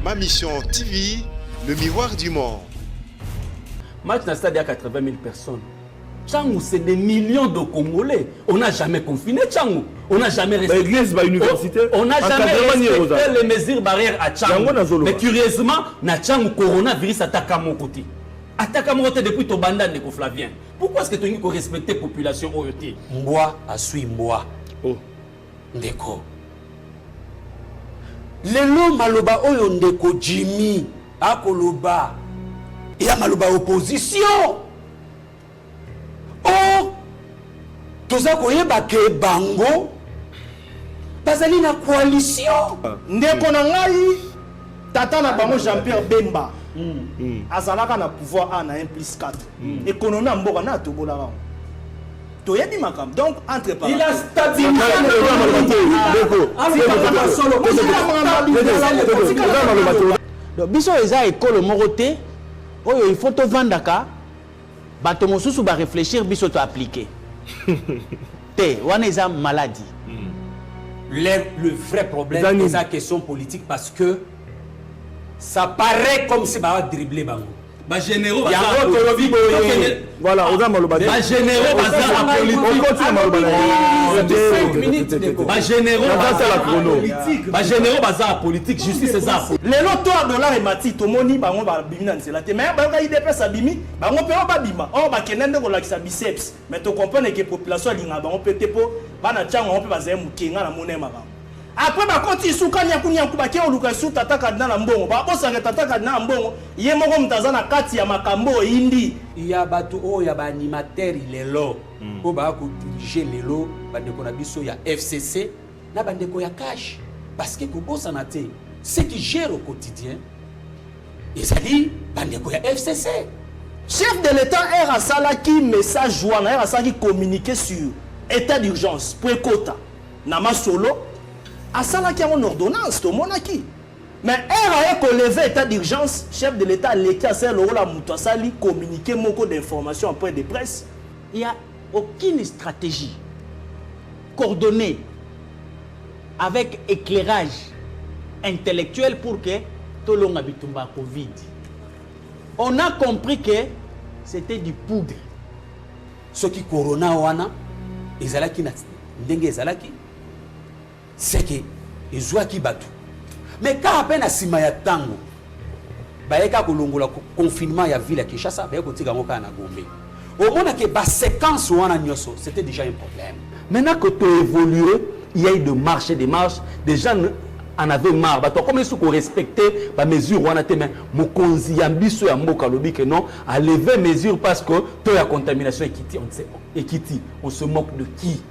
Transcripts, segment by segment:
Ma mission TV, le miroir du monde. Match dans le stade, il y a 80 000 personnes. Tchangou, c'est des millions de Congolais. On n'a jamais confiné Tchangou. On n'a jamais respecté. L'église, l'université. On n'a jamais respecté les mesures barrières à Tchangou. Mais curieusement, na Tchangou, coronavirus attaque à mon côté. Attaque à mon côté depuis ton bandan de Flavien. Pourquoi est-ce que tu as respecté la population OET? Mboa a suivi Mboa. Oh. Ndeko. Lelo maloba oyo ndeko Jimmy akoloba. Il y a maloba opposition. Oh, toza koyeba ke bango bazali na coalition. Ndeko na ngai tata na bango Jean-Pierre Bemba. Azalaka na pouvoir A na 1+4. Économie en mboka na tobolaka. Toyebi makam. Donc entre parenthèses. Il a stabilisé le biso eza école moroté. Oyo il faut to vandaka. Bato mosusu ba réfléchir biso to appliquer. Té wana eza maladie. Le vrai problème c'est la question politique parce que ça paraît comme si va dribbler bango. Ba généraux voilà, on a maloba. Ba généraux bazar politique. Ba généraux bazar politique, justice c'est ça. Les lotoirs dollar et mati to moni bango ba bimina nzela te mais ba ka IDP sa bimi bango pe ba bima on ba kenende ko lakisa biceps mais to comprendre que population linga bango pété po bana tchanga on pe bazaye mukenga na monema bango. Après ba konti suka nyakunya kubaki oluka su tata kadina na mbongo ba bosanga tata kadina na mbongo ye moko mtazana kati ya makambo indi ya batu o ya ba animateur lelo ko ba ko diriger lelo ba ndeko na biso ya FCC na ba ndeko ya cash parce que ko bosana te ce qui gère au quotidien ezali ba ndeko ya FCC. Chef de l'État era sala qui message joana era sala qui communiquer sur état d'urgence pour quota na masolo asala qui a une ordonnance to monaki mais era ko lever état d'urgence chef de l'État leki a sala la mutosali communiquer moko d'informations en point de presse. Il n'y a aucune stratégie coordonnée avec éclairage intellectuel pour que tout le monde habite Covid. On a compris que c'était du poudre. Ce qui corona wana ezalaki na ndenge ezalaki c'est que ezwaki batu mais quand à peine sima ya tango bayeka kolongola confinement ya ville ya Kinshasa bayeka kotika ngoka na Gombe au moins que ba séquence wana nyoso c'était déjà un problème. Maintenant que tu évolué, il y a eu de marches et des marches, des gens en avaient marre. Comme ils sont respectés les mesures, mais mokonzi yambiso ya mboka lobi que non, à lever mesures parce que toute la contamination est quitte. On se moque de qui?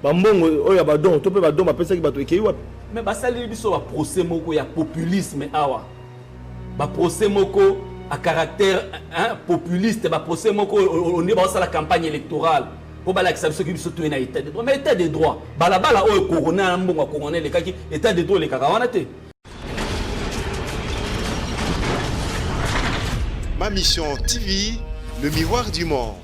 Bambongo oya badon, to pe badon ba pesa ki bato ekei wapi? Mais basali biso ba procès moko ya populisme awa. Ba procès moko à caractère populiste, ba procès moko on est dans la campagne électorale. Pour la qui s'absorbe sur tout un état de droit, mais état de droit. Balabala au corona, mbongo corona les kaki état de droit les kakawanate. Ma mission TV, le miroir du monde.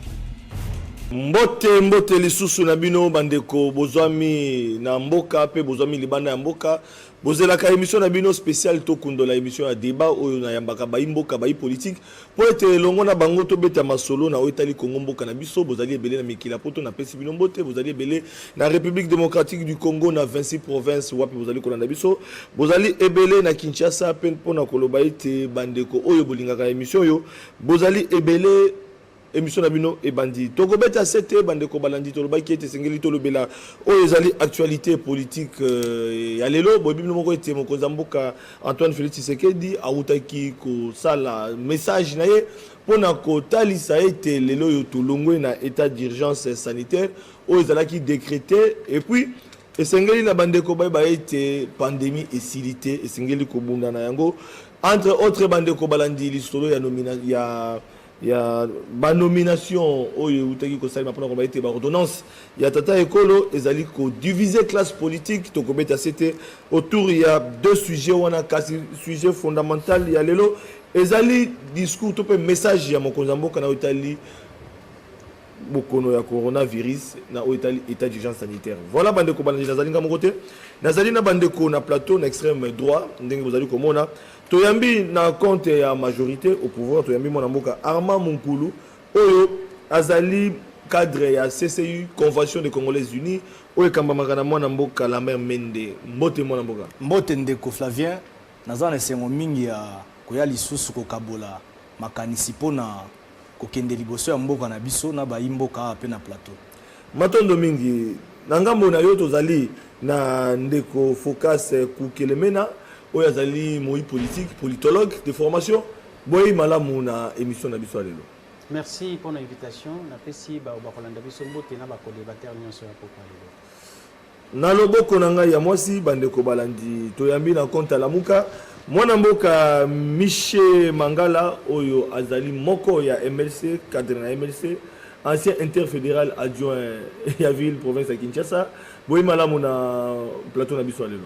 Mbote lisusu na bino bandeko bozwami na mboka pe bozwami libanda ya mboka bozelaka émission na bino spécial tokundo la émission ya débat oyo na yambaka ba mboka ba politique po ete longo na bango to beta masolo na otali Congo mboka na biso bozali ebele na mikila poto na pesi bino mbote bozali ebele na République démocratique du Congo na 26 provinces wapi bozali kolanda biso bozali ebele na Kinshasa pe pona koloba ete bandeko oyo bolingaka émission yo bozali ebele émission na bino et bandi toko beta 7 bandeko balandi toloba ki ete sengeli tolobela o ezali actualité politique ya lelo bobi moko ete mokonza mboka Antoine Félix Tshisekedi autaki ko sala message na ye pona ko talisa ete lelo yo tolongwe na état d'urgence sanitaire o ezalaki décrété et puis esengeli na bandeko ba ete pandémie esilité esengeli ko bunda na yango entre autres bandeko balandi lisolo ya nomination ya ba nomination oyo utaki ko salima pona ko ba ete ba ordonnance ya tata ekolo ezali ko diviser classe politique to ko beta c'était autour il y a deux sujets wana kasi sujet fondamental ya lelo ezali discours to pe message ya mokonza mboka na utali bokono ya coronavirus na état d'urgence sanitaire. Voilà bandeko balandi nazali nga mokote. Nazali na bandeko na plateau na extrême droit ndenge bozali komona. Toyambi na compte ya majorité au pouvoir toyambi mona mboka Armand Munkulu oyo azali cadre ya CCU Convention des Congolais Unis oyo kambamaka na mwana mboka Lambert Mende mbote mwana mboka. Mbote ndeko Flavien naza na sengo mingi ya koya lisusu kokabola makanisi pona kokende liboso ya mboka na biso na baimboka ape na plateau. Matondo mingi na ngambo na yo tozali na ndeko Focus Kukelemena oyo azali moi politique politologue de formation boyi malamu na émission na biso lelo. Merci pour l'invitation. Napesi ba bakolanda biso mbote na bakodebateur nyonso ya poko lelo. Na loboko na ngai ya mwasi bandeko balandi toyambi na compte Lamuka mwana mboka Michel Mangala oyo azali moko ya MLC cadre na MLC ancien interfédéral adjoint ya ville province ya Kinshasa boyi malamu na plateau na biso lelo.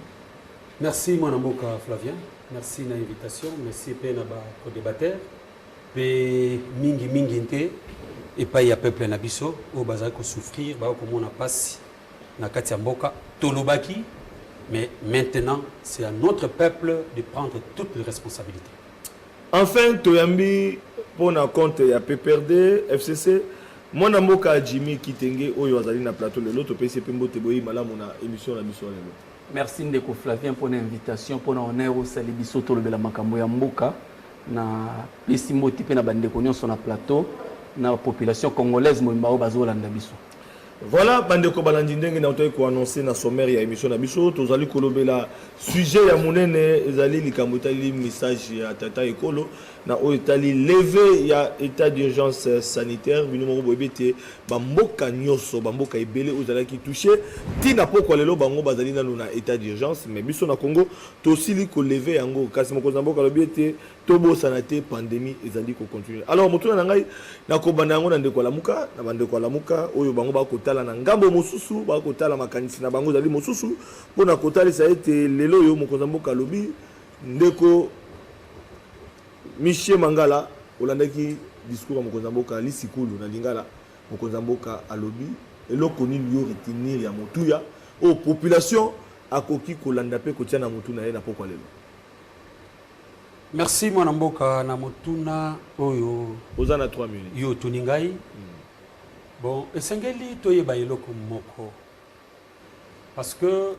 Merci mon amboka Flavien, merci na invitation, merci pe na ba co-débatteur pe mingi nte et pas ya peuple na biso o bazali ko souffrir ba ko mona passe na kati ya mboka tolobaki mais maintenant c'est à notre peuple de prendre toutes les responsabilités. Enfin toyambi pona compte ya PPRD FCC mon amboka Jimmy Kitenge oyo azali na plateau lelo to pesi pe mbote boyi malamu na émission na biso lelo. Merci Ndeko Flavien pour l'invitation, pour l'honneur au Salibiso Tolobela Makambo ya Mboka na pesi moti pe na bandeko nyonso na plateau na population congolaise moimba o bazolanda biso. Voilà bandeko balandi ndenge na otoyi ko annoncer na sommaire ya émission na biso tozali kolobela sujet ya munene ezali likambo etali message ya tata ekolo na oyo etali levé ya état d'urgence sanitaire bino moko boyebete bamboka nyonso bamboka ebele ozalaki touché tina poko lelo bango bazali nanu na état d'urgence mais biso na Congo tosili ko levé yango kasi mokonzi mboka lobi ete tobosana te pandémie ezali ko continuer. Alors motuna na ngai na kobanda yango na ndeko Lamuka na bandeko Lamuka oyo bango ba kotala na ngambo mosusu ba kotala makanisi na bango zali mosusu pona kotala sa ete lelo yo mokonzi mboka lobi ndeko Michel Mangala olandaki discours ya mokonzi mboka lisikulu na Lingala mokonzi mboka alobi eloko nini yo retenir ya motuya o population akoki kolanda pe kotia na motu na ye na pokwa lelo. Merci mon amboka na motuna oyo ozana 3 minutes yo tuningai. Bon esengeli toyeba eloko moko parce que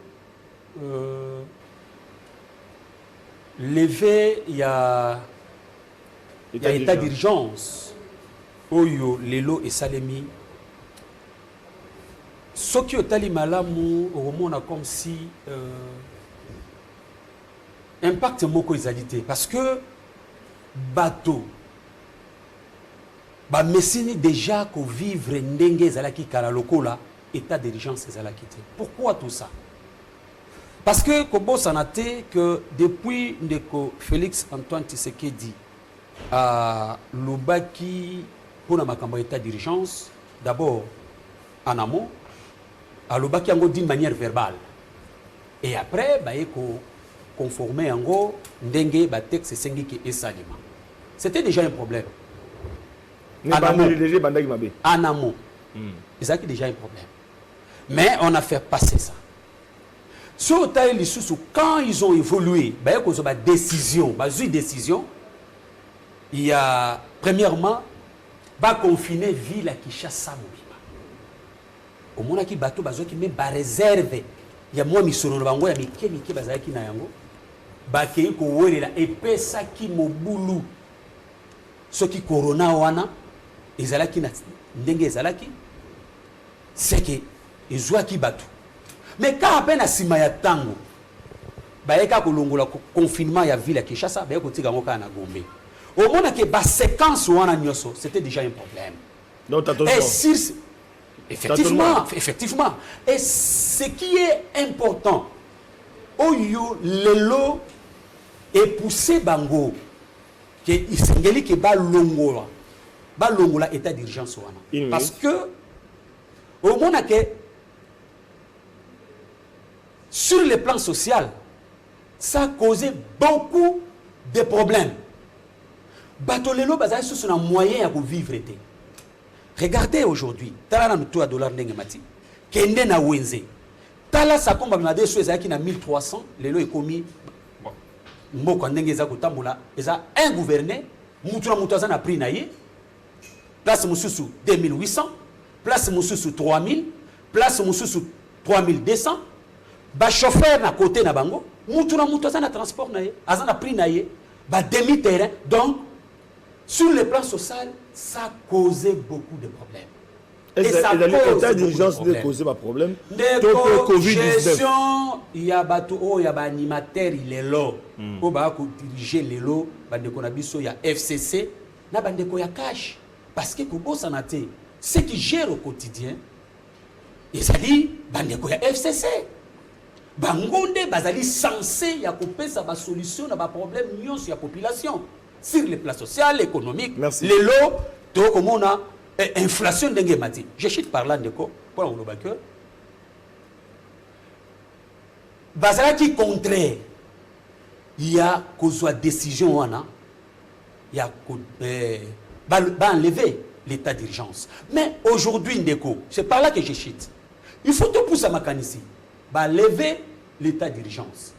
levé ya état d'urgence oyo lelo esalemi soki otali malamu omona comme si impact moko ezalité parce que bateau ba messini déjà ko vivre ndenge ezalaki kala lokola état d'urgence ezalaki te. Pourquoi tout ça? Parce que kobo sanate que depuis ndeko Félix Antoine Tshisekedi a lobaki pour na makambo état d'urgence d'abord en amont a lobaki yango d'une manière verbale et après ba eko conformer yango ndenge ba texte sengi ki esalima. C'était déjà un problème. En amont. C'est déjà un problème. Mais on a fait passer ça. Sur les sous quand ils ont évolué, décision, il y a premièrement, confiner ville à Kinshasa. Au moment qui bateau, qui met réserve, il y a moins mis bango, il y a mis bazaki na yango, bakei ko wele la epesa ki mobulu, ce qui corona wana. Ezalaki na ndenge ezalaki c'est que ezwaki batu mais quand à peine sima ya tango bayeka kolongola confinement ya ville ya Kinshasa bayeka kotika ngoka na Gombe au moins que ba séquence wana nyoso c'était déjà un problème. Donc attention. Et effectivement et ce qui est important oyo lelo et pousser bango que isengeli ke ba longola balongola état d'urgence wana parce que au moins que sur le plan social ça a causé beaucoup de problèmes. Batolelo bazali sous un moyen à vivre été Regardez aujourd'hui, tala na mutu à dollar ndenge mati. Kende na wenze. Tala sa komba made so ezaki na 1300, lelo ekomi mboko ndenge za kotambola, eza un gouverneur, mutu na mutu azana prix na ye. Place mususu 2800, place mususu 3000, place mususu 3200. Ba chauffeur na côté na bango, mutu na mutu azana transport na ye, azana prix na ye, ba demi terrain. Donc sur le plan social, ça causait beaucoup de problèmes. Et ça cause l'état d'urgence de causer des problèmes. Gestion, il y a bateau, il y a animateur, il est là. Au bas diriger les lots, bandeko na biso, il y a FCC, na bandeko ya cash. Parce que Kobo Sanate, ce qui gère au quotidien, et ça dit bandeko ya FCC. Bangonde bazali censé ya couper sa solution na ba problème nyons sur la population sur les plans social, économique. Merci. Les lots, to comme on a inflation d'engue mati. Je chute par là ndeko pour on ba que bazala qui contraire. Il y a qu'aux décision wana il y a enlever l'état d'urgence. Mais aujourd'hui ndeko, c'est par là que je chute. Il faut tout pousser à Makanisi. Lever l'état d'urgence.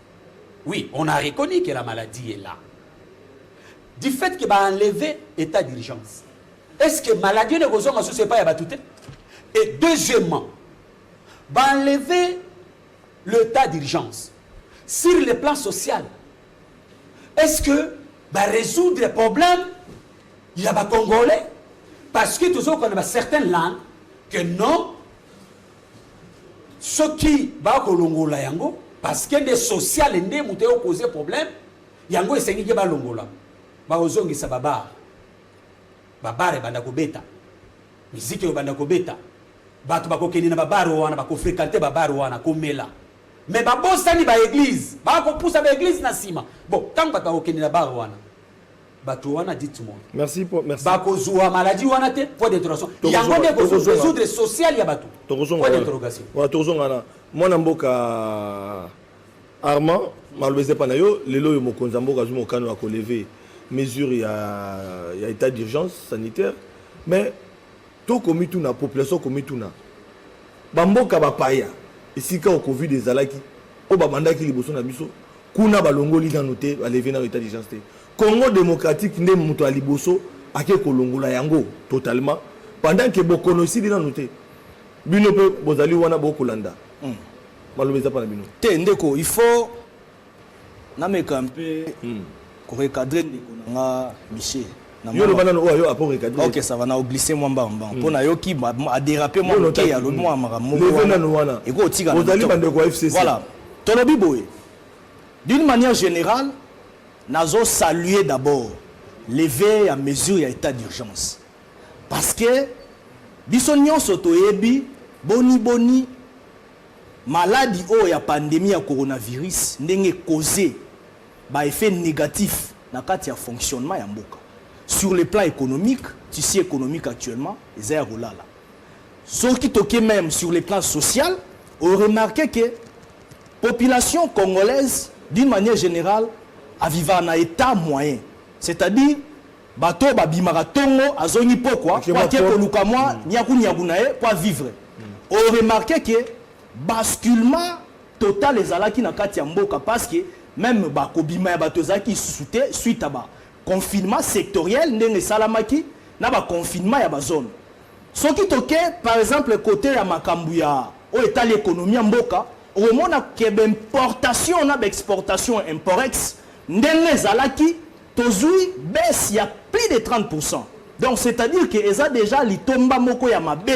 Oui, on a reconnu que la maladie est là. Du fait que enlever l'état d'urgence. Est-ce que la maladie ne vous pas à tout? Et deuxièmement, enlever l'état d'urgence sur le plan social. Est-ce que résoudre les problèmes, il y a des Congolais? Parce que toujours qu'on a certaines langues que non. Ce qui va kolongola yango parce que des social ndé muté causer problème yango esengi ke ba longola ba ozongi sa babar babare banda ko beta miziki yo banda ko beta batu bakokeni na babaro wana bako fréquenter babaro wana komela mais ba bosani ba église ba ko poussa ba église na sima bon tant batu bakokeni na baro wana batu wana dites-moi merci pour merci bako zuwa maladie wana te point d'interrogation yango de ko résoudre social ya batu point d'interrogation wa tozongana mwana mboka Armand malweze panayo lelo yo mokonza mboka zumo kano ko lever mesure ya état d'urgence sanitaire mais to komitu na population komitu na bamboka bapaya esika o covid ezalaki o babandaki liboso na biso kuna balongoli na noté ba lever na état d'urgence te Congo démocratique nde muto a liboso ake kolongola yango totalement pendant que bokonosi dina noté bino pe bozali wana bokolanda malobeza pa na bino te ndeko il faut na mekampe ko recadrer ndeko nga Michel na yo lo bana no yo apport recadrer OK ça va na glisser moi mbamba pona yo ki a déraper moi OK ya lo moi maramu wana eko tika bozali bandeko FCC voilà tolobi boye d'une manière générale nous saluer d'abord lever à mesure à état d'urgence parce que bisognon sotoyebi boni maladie ou ya pandémie à coronavirus ndenge causé ba effet négatif na kati ya fonctionnement ya mboka sur le plan économique tissu économique actuellement les airs là ce qui toque même sur le plan social on remarqué que population congolaise d'une manière générale à vivre en état moyen, c'est-à-dire bateau babimara tongo azongi pourquoi kwa tieko luka moi nyaku nae pour vivre. On remarqué que basculement total les alaki na kati ya mboka parce que même bakobima ya bato zaki souté suite à ba confinement sectoriel ndenge salamaki na ba confinement ya ba zone. Ce qui toque par exemple côté ya makambu ya o état l'économie ya mboka, au mona que importation na exportation imporex ndenge zalaki tozui baisse ya plus de 30%. Donc c'est-à-dire que eza déjà litomba moko ya mabe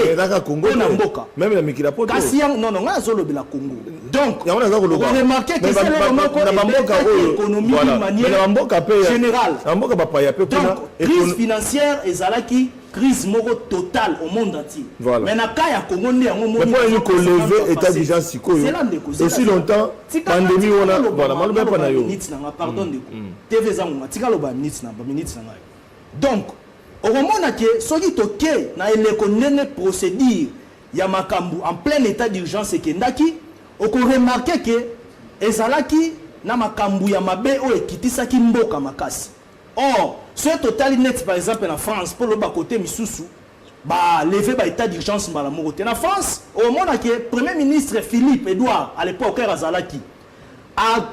na mboka même la mikila poto kasi non ngazolo bila Congo. Donc on remarquez que c'est le moment qu'on a économie de manière générale. Donc crise financière ezalaki crise moko totale au monde entier. Mais na ka ya Congo ndé yango moni ko lever état d'urgence sikoyo. Aussi longtemps pandémie ona voilà maloba pa na yo. Pardon de TV zangu tika loba minutes na ngai. Donc au moment que soki toke na eleko nene procédure ya makambu en plein état d'urgence ekendaki oko remarquer que ezalaki na makambu ya mabe o ekitisaki mboka makasi. Or ce total net par exemple en France pour le bas côté misusu lever l'état d'urgence mbala moko te. Na France, au moment que Premier ministre Philippe Edouard, à l'époque, Razalaki, a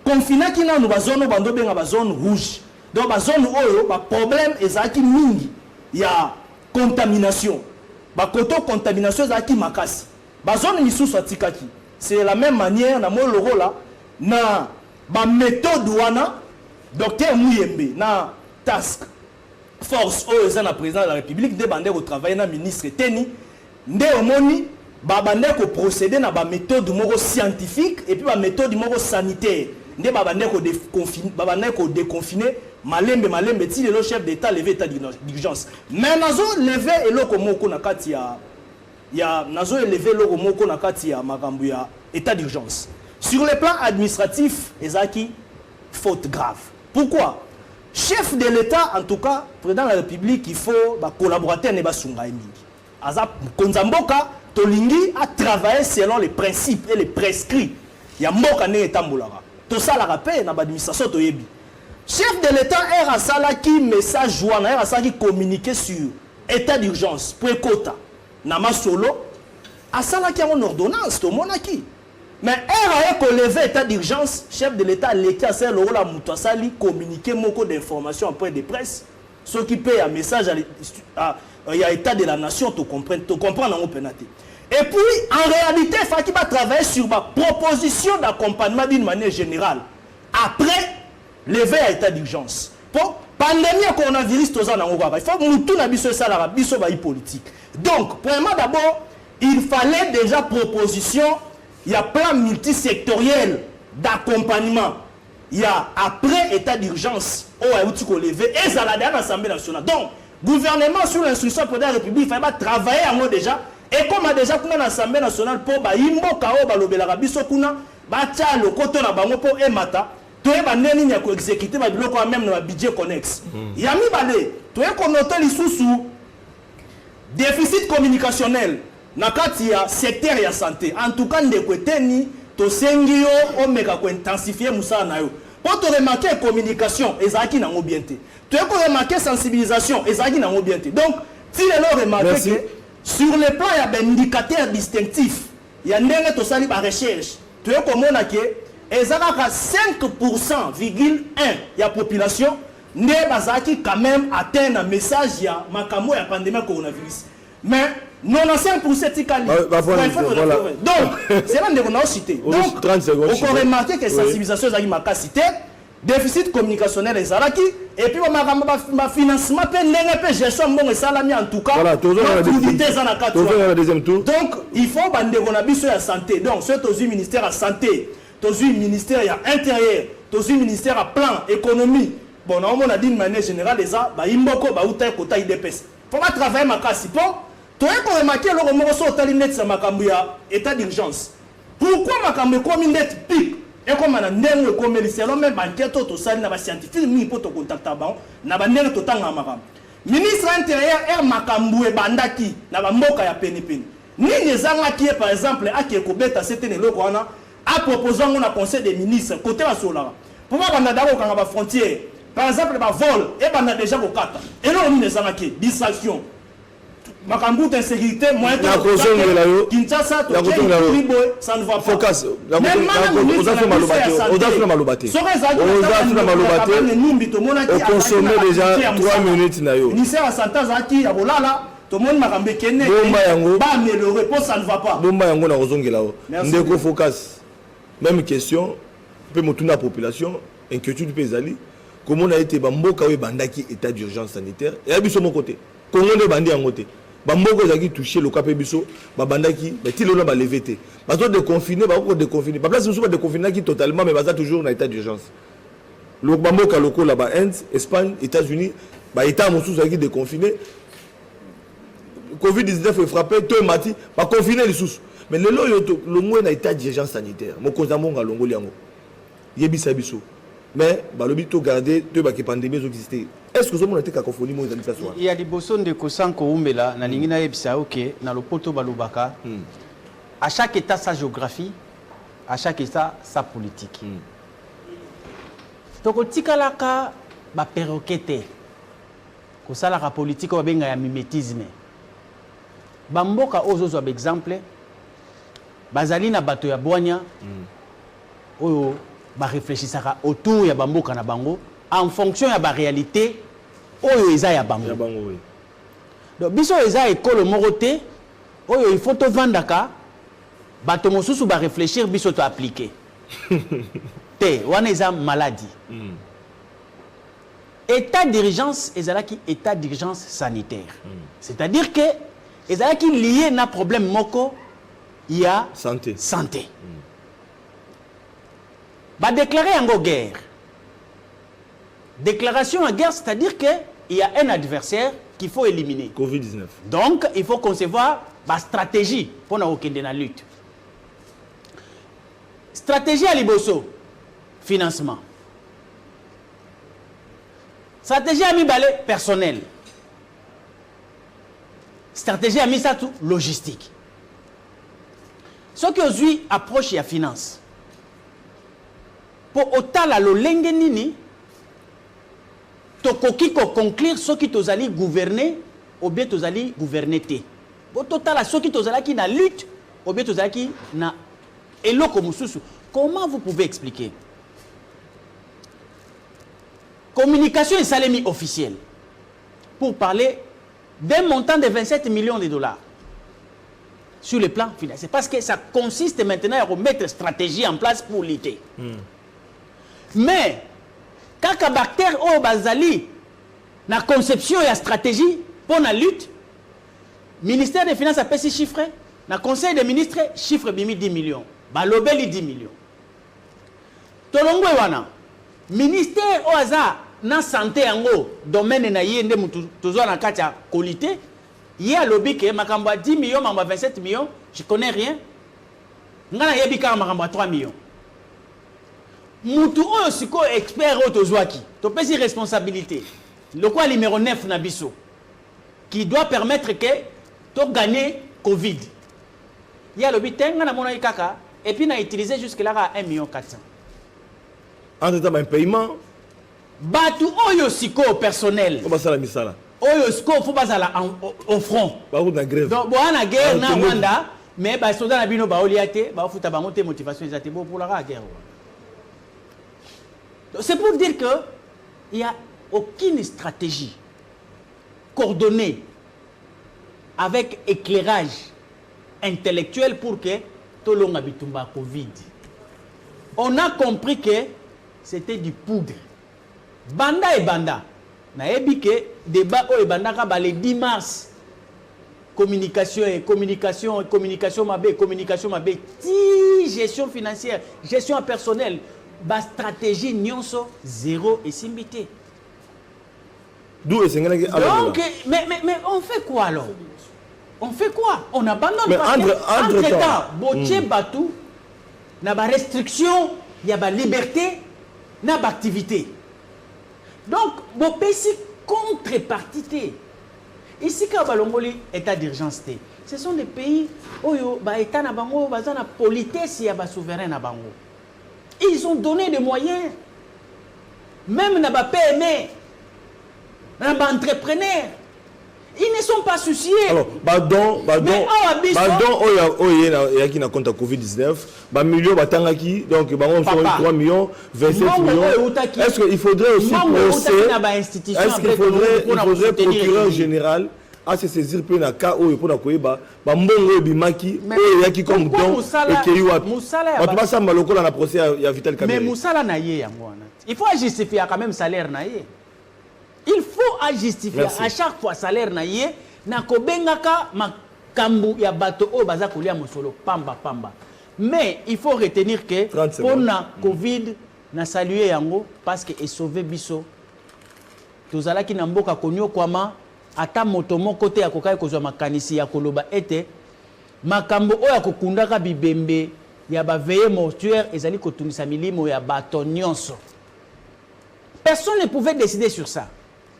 confiné qui na nous zone bando benga ba zone rouge. Donc ba zone oyo ba problème ezaki mingi. Il y a contamination. Ba koto contamination ezaki makasi. Ba zone misusu atikaki. C'est la même manière na mo loro là na ba méthode wana docteur Muyembe na task force oyo eza na président de la République de bande ko travailler na ministre Teni nde omoni ba bande ko procéder na ba méthode moko scientifique et puis ba méthode moko sanitaire nde ba bande ko déconfiner malembe ti le chef d'état lever état d'urgence mais nazo lever eloko moko na kati ya nazo lever eloko moko na kati ya makambo ya état d'urgence sur le plan administratif ezaki faute grave. Pourquoi? Chef de l'État, en tout cas, président de la République, il faut collaborateur ne basunga mingi. Aza Konzamboka Tolingi a travaillé selon les principes et les prescrits. Ya mboka ne etambolara. To ça la rappel na administration to yebi. Chef de l'État est rasala qui message wana, est rasala qui communiquer sur état d'urgence pour quota. Na masolo asala qui a une ordonnance to monaki. Mais RAE qu'on levé état d'urgence, chef de l'État, l'État, c'est le rôle à Moutouassali, communiquer beaucoup d'informations en point de presse, ce qui paye un message à l'état de la nation, tu comprends dans mon pénalité. Et puis, en réalité, il faut qu'il va travailler sur ma proposition d'accompagnement d'une manière générale. Après, lever à état d'urgence. Pour pandémie coronavirus, il faut que tout le monde ça la politique. Donc, premièrement, d'abord, il fallait déjà proposition. Il y a plan multisectoriel d'accompagnement. Il y a après état d'urgence au levé et ça l'a dit à l'Assemblée nationale. Donc, gouvernement sous l'instruction de la République, il fallait travailler en mode déjà. Et comme on a déjà dans l'Assemblée nationale pour Imbo Kao Balobela Rabiso Kuna, Batia le côté na bango pour Emata, tu es bandé ni ko exécuter ba biloko même dans le budget connexe. Il y a mis balé, tu es comme noté les sous déficit communicationnel. Nakati ya secteur ya santé en tout cas ndeko eteni to sengi yo omeka ko intensifier musala na yo pour te remarquer communication ezaki nango bien te tu es ko remarquer sensibilisation ezaki nango bien te donc si les lo remarquer que sur le plan ya ben indicateur distinctif ya ndenge to sali ba recherche tu es ko mona ke ezaka 5,1% ya population ne bazaki quand même atteindre un message ya makambo ya pandémie coronavirus mais 95% tikali. Donc, c'est là qu'on a cité. Donc, on peut remarquer que la sensibilisation est ma cité, déficit communicationnel est Zalaki, et puis ma financement, gestion bon et salami en tout cas. Voilà, deuxième tour. Donc, il faut qu'on a besoin de santé. Donc, c'est au ministère de la santé, au ministère de l'intérieur, au ministère de plan, économie. Bon, on a dit de manière générale, les gens, ils ont quota IDPS. Il faut travailler ma cité. Tu as remarqué le remorso au talinet sur Makambouya, état d'urgence. Pourquoi Makambouya comme une dette pique et comme un ndenge comme le salon même banquier tout ça n'a scientifique ni pour te contacter avant n'a pas ndenge tout temps Makam. Ministre intérieur est Makambouya bandaki n'a pas mboka ya penipeni. Ni les anga qui par exemple à qui kobeta c'était le roi a proposé on a conseil des ministres côté la solara. Pour moi banda dako quand ba frontière par exemple ba vol et banda déjà ko kata. Et là on les anga qui distraction. Makambu d'insécurité, moins de Kinshasa, ça ne va pas. Focus. On consomme déjà 3 minutes. Ministère à Santa qui a volala, tout le monde m'a rambé Kene. Mais le repos, ça ne va pas. Ndeko Focus. Même question. Peut me tourner la population. Inquiétude pesali. Comment on a été Bamboka ou Bandaki état d'urgence sanitaire. Et à mon côté. Comment on est bandé en côté. Bamboko zaki touché le capé biso babandaki mais ti lona ba levété parce que déconfiné ba ko déconfiné ba place musu ba déconfiné qui totalement mais baza toujours dans état d'urgence le bamboka loko là-bas Inde Espagne États-Unis ba état musu zaki déconfiné Covid-19 est frappé tout mati ba confiné les sous mais le lo mo na état d'urgence sanitaire mo kozamonga longo liango yebisa biso mais balobi to garder to ba ki pandémie zo exister. Est-ce que vous avez cacophonie? Il y a des bossons de Kosanko Oumela, na lingina yebisa ok, na le poto balobaka. À chaque état sa géographie, à chaque état sa politique. Donc tikalaka ba perroquete. Ko sala ka politique ba benga ya mimétisme. bamboka ozozo par exemple bazali na bato ya bwanya oyo ba réfléchissaka autour ya bamboka na bango en fonction ya ba réalité oyo eza ya bango. Oui. Donc biso eza ekolo moko te oyo il faut to vandaka bato mosusu ba réfléchir biso to appliquer. Te wana eza maladie. État d'urgence ezalaki état d'urgence sanitaire. C'est-à-dire que ezalaki lié na problème moko ya santé. Ba déclarer en guerre. Déclaration en guerre, c'est-à-dire que il y a un adversaire qu'il faut éliminer. Covid-19. Donc, il faut concevoir la stratégie pour nous dans la lutte. Stratégie à Liboso, financement. Stratégie à Mibalé, personnel. Stratégie à Misatou, logistique. Ce qui aujourd'hui approche la finance. Pour autant la lolenge nini, tokoki ko conclure ce qui tozali gouverner ou bien tozali gouverner té. Pour total ce qui tozala qui na lutte ou bien tozala qui na eloko mususu. Comment vous pouvez expliquer? Communication et salami officielle pour parler d'un montant de 27 millions de dollars sur le plan financier. Parce que ça consiste maintenant à remettre une stratégie en place pour lutter. Mais, quand les bactéries au bazali, la conception et la stratégie pour la lutte, le ministère des Finances a fait 6 chiffres, le Conseil des ministres, chiffre 10 millions. Balobeli 10 millions. Tolongo wana, ministère au hasard, na santé ango, domaine na yende toujours na katia qualité, y a lobby que makamba 10 millions, makamba 27 millions, je connais rien. Ngana yebika makamba 3 millions. Moutou aussi expert autozoaki, tu peux dire responsabilité. Le quoi numéro 9 nabiso qui doit permettre que tu gagnes Covid. Il y a le bitin na mona ikaka et puis na utilisé jusque là à 1,4 million. En temps un paiement batu oyo siko personnel. Comment ça la misala? Oyo siko faut pas aller au front. Ba na grève. Donc bon na guerre na Rwanda mais ba soda na bino ba oliate ba futa ba monter motivation ezate bon pour la guerre. C'est pour dire qu'il n'y a aucune stratégie coordonnée avec éclairage intellectuel pour que tout le monde bitumba Covid. On a compris que c'était du poudre. Banda et banda. Na ebi que débat au banda ka le 10 mars. Communication, gestion financière, gestion personnelle. Ba stratégie nyonso zéro et simbité. D'où est-ce donc mais on fait quoi alors? On fait quoi? On abandonne mais parce entre temps botier batou na ba restriction, il y a ba liberté na ba activité. Donc bo pesi contrepartie. Ici quand balongoli état d'urgence té. Ce sont des pays oyo ba état na bango ba na politesse ya ba souverain na bango. Ils ont donné des moyens. Même dans les PME, dans les entrepreneurs, ils ne sont pas souciés. Alors, pardon, il y a qui n'a compte à Covid-19, millions batangaki, donc 3 millions, 27 millions. Est-ce qu'il faudrait aussi est-ce qu'il faudrait procureur général à se saisir pour un cas où il faut koyeba ba mbongo bimaki o yaki comme don et que yo on peut pas ça maloko na procès ya Vital Kamerhe. Mais musala na ye yango wana. Il faut justifier quand même salaire na ye. Il faut justifier à chaque fois salaire na ye na kobengaka makambu ya bato o baza kolia mosolo pamba. Mais il faut retenir que pour na Covid na saluer yango parce que est sauvé biso. Tozala ki na mboka konyo kwama ata moto moko te akokai kozwa makanisi ya koloba ete makambo oyo akokundaka bibembe ya baveye mortuaire ezali kotunisa milimo ya bato nyonso. Personne ne pouvait décider sur ça.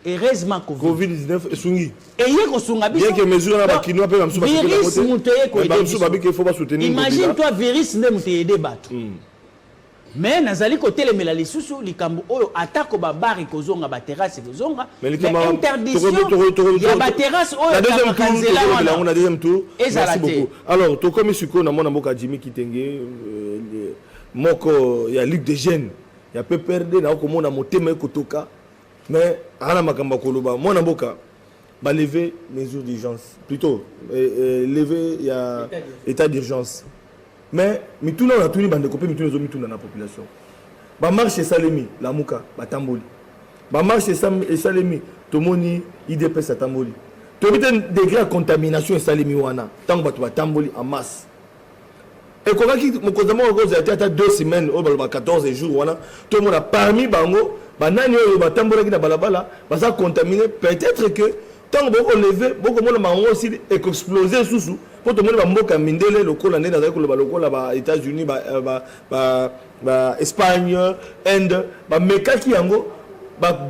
Heureusement Covid-19 esungi. Eye kosunga biso. Bien que mesure na bakino pe mamsu virus muteye ko aider. Mamsu babiki faut pas soutenir. Imagine toi virus ne muteye aider bato. mais nazali kotelemela lisusu likambo oyo atako babari kozonga baterrasse kozonga mais interdiction ya baterrasse oyo kamaka nzela wana na deuxième tour. Merci beaucoup. Alors to comme siko na mona mboka Jimmy Kitenge moko ya Ligue des jeunes ya peu perdre na ko mona motema ekotoka mais ana makamba koloba mona mboka ba lever mesures d'urgence plutôt lever ya état d'urgence. Mais mituna na tuni bande kopé mituna zo mituna na population. Ba marche salemi la muka ba tamboli. Ba marche salemi tomoni IDPS tamboli. To biten degré de contamination salemi wana tango bato ba tamboli en masse. Et comment qui mokozama ogoza ata 2 semaines au ba 14 jours wana to mona parmi bango ba nani oyo ba tambola ki na balabala ba ça contaminé peut-être que tant que vous levez, beaucoup de gens aussi exploser sous pour tout le monde va mindele local l'année dans le local là États-Unis Espagne Inde meka qui yango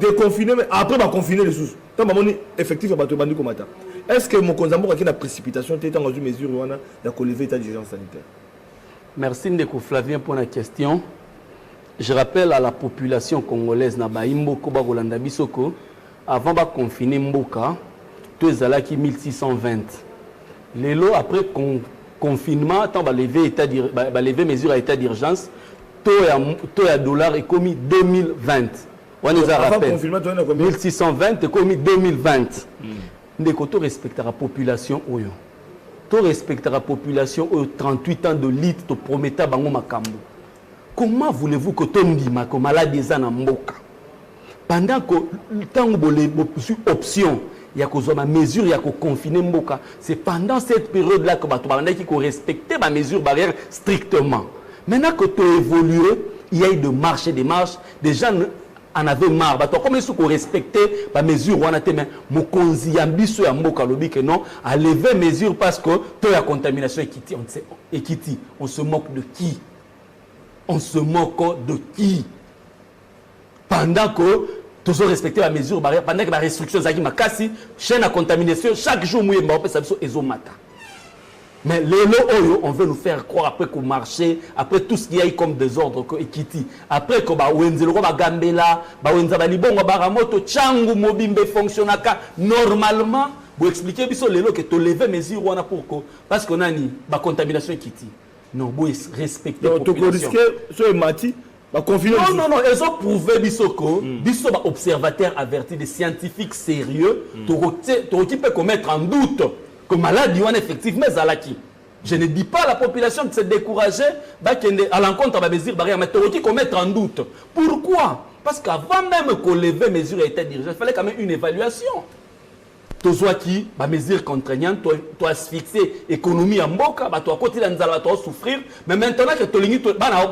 déconfiner mais après va confiner les sous tant que effectif va te bandi comme ça. Est-ce que mon konzambo qui na précipitation était dans une mesure où on a lever état d'urgence sanitaire? Merci Ndeko Flavien pour la question. Je rappelle à la population congolaise na baimbo ko ba Rolanda Bisoko avant de confiner Mboka, tout est 1620. Les lots après confinement, tant va lever mesure à état d'urgence, tout est dollar est commis 2020. On nous a rappelé. 1620 est commis 2020. Nous respectera la population. Tu respectera la population 38 ans de litre, tu promettais bango makambo. Comment voulez-vous que tu me que malade des ans en Mboka? Pendant que le temps où les options, il y a ma mesure, il y a confiner Mboka. C'est pendant cette période-là que tu faut respecter ma mesure barrière strictement. Maintenant que tu as évolué, il y a eu de marches et des marches. Des gens en avaient marre. Comment est-ce qu'on respecter ma mesure? On a été mon konzi ambition à Mboka lobby que non, à lever mesure parce que tu as contamination équité. On se moque de qui? On se moque de qui? Pendant que tous respecter la mesure barrière, pendant que la restriction zaki makasi, chaîne à contamination, chaque jour mouillé mbaopé ça ezomata. Mais les lots on veut nous faire croire après qu'au marché, après tout ce qu'il y a eu comme désordre que équité, après que ba wenzelo ba gambela, ba wenza ba libongo ba ramoto changu mobimbe fonctionnaka normalement, vous expliquer biso les lots que to lever mesure wana pourquoi parce qu'on a ni ba contamination équité. Non, vous respecter la population. Donc risque so mati. Non, ils ont prouvé Bissoko, Bissoko observateur averti des scientifiques sérieux, qui peut commettre en doute que maladie est effectivement Zalaki. Je ne dis pas à la population de se décourager à l'encontre de la mesure barrière, mais qui commettre en doute. Pourquoi? Parce qu'avant même qu'on lève mesure état d'urgence, il fallait quand même une évaluation. Tozwa qui ba mesure contraignante to asphyxier économie en Mboka ba to côté la nzala to souffrir mais maintenant que to lingi to bana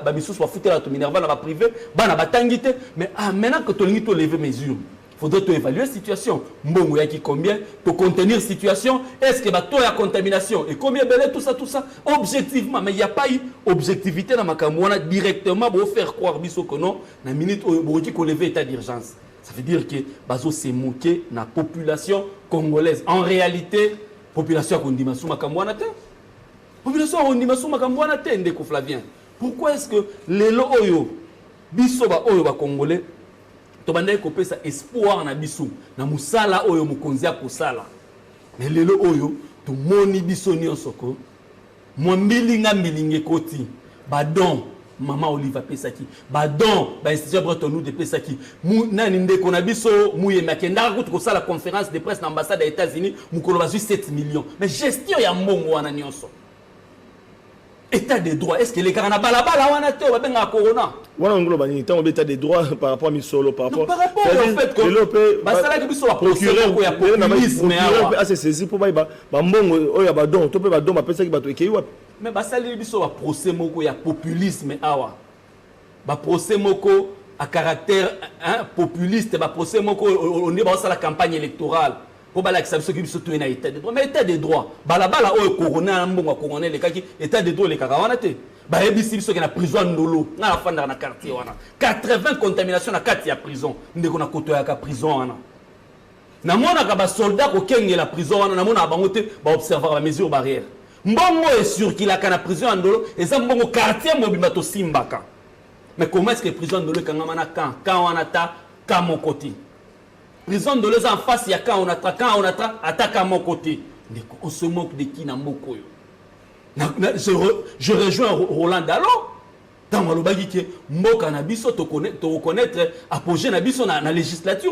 ba bisus ba foutre la to minerva na ba privé bana ba tangité mais maintenant que to lingi to lever mesure faudrait to évaluer situation mbongo yaki combien to contenir situation est-ce que ba to ya contamination et combien belé tout ça objectivement mais il y a pas eu objectivité dans makambo wana directement pour faire croire biso que non na minute bo ki ko lever état d'urgence. Ça veut dire que Bazo s'est moqué de la population congolaise. En réalité, la population a condamné sous Makambouanate. Population a condamné sous Makambouanate, Ndeko Flavien. Pourquoi est-ce que les lots oyo, bisoba oyo ba congolais, tobandé kopé sa espoir na biso, na musala oyo mukonzia kosala. Mais les lots oyo, to moni biso nyosoko, mwambili nga mbilinge koti, badon. Maman Oliva Pesaki, badon, institution Breton de Pesaki, nani ndeko na biso mouye makenda ko ça la conférence de presse dans l'ambassade des États-Unis, mukolo bazu 7 millions. Mais gestion ya mbongo wana nyonso. État des droits, est-ce que les gars na balabala wana te babenga corona? Wana ngolo bani tant état des droits par rapport à Misolo par rapport au fait que basala ki biso procureur ko ya populisme a se saisi pour ba mbongo oya badon, to pe badon ba pesa ki bato ekei wa. Mais basali biso ba procès moko ya populisme awa. Ba procès moko à caractère populiste, ba procès moko on est dans la campagne électorale. Pour bala que qui biso to na état des droits. Mais état des droits, balabala o corona mbongo corona le kaki état des droits le kakawana te. Ba ebisi biso na prison ndolo, na la fanda na quartier wana. 80 contamination na kati ya prison. Ndeko na koto ya ka prison wana. Na mona ka ba soldat ko kenge la prison wana na mona bango te ba observer la mesure barrière. mbongo esurkilaka na prison ya ndolo eza mbongo quartier mobimba tosimbaka. Mais comment est-ce que prison de l'eau quand on attaque à mon côté? Prison de l'eau en face, il y a quand on attaque à mon côté. On se moque de qui n'a moko yo. Je rejoins Roland Dalo. Dans le bagui qui moque en abisso te reconnaître apogée en abisso dans la législature.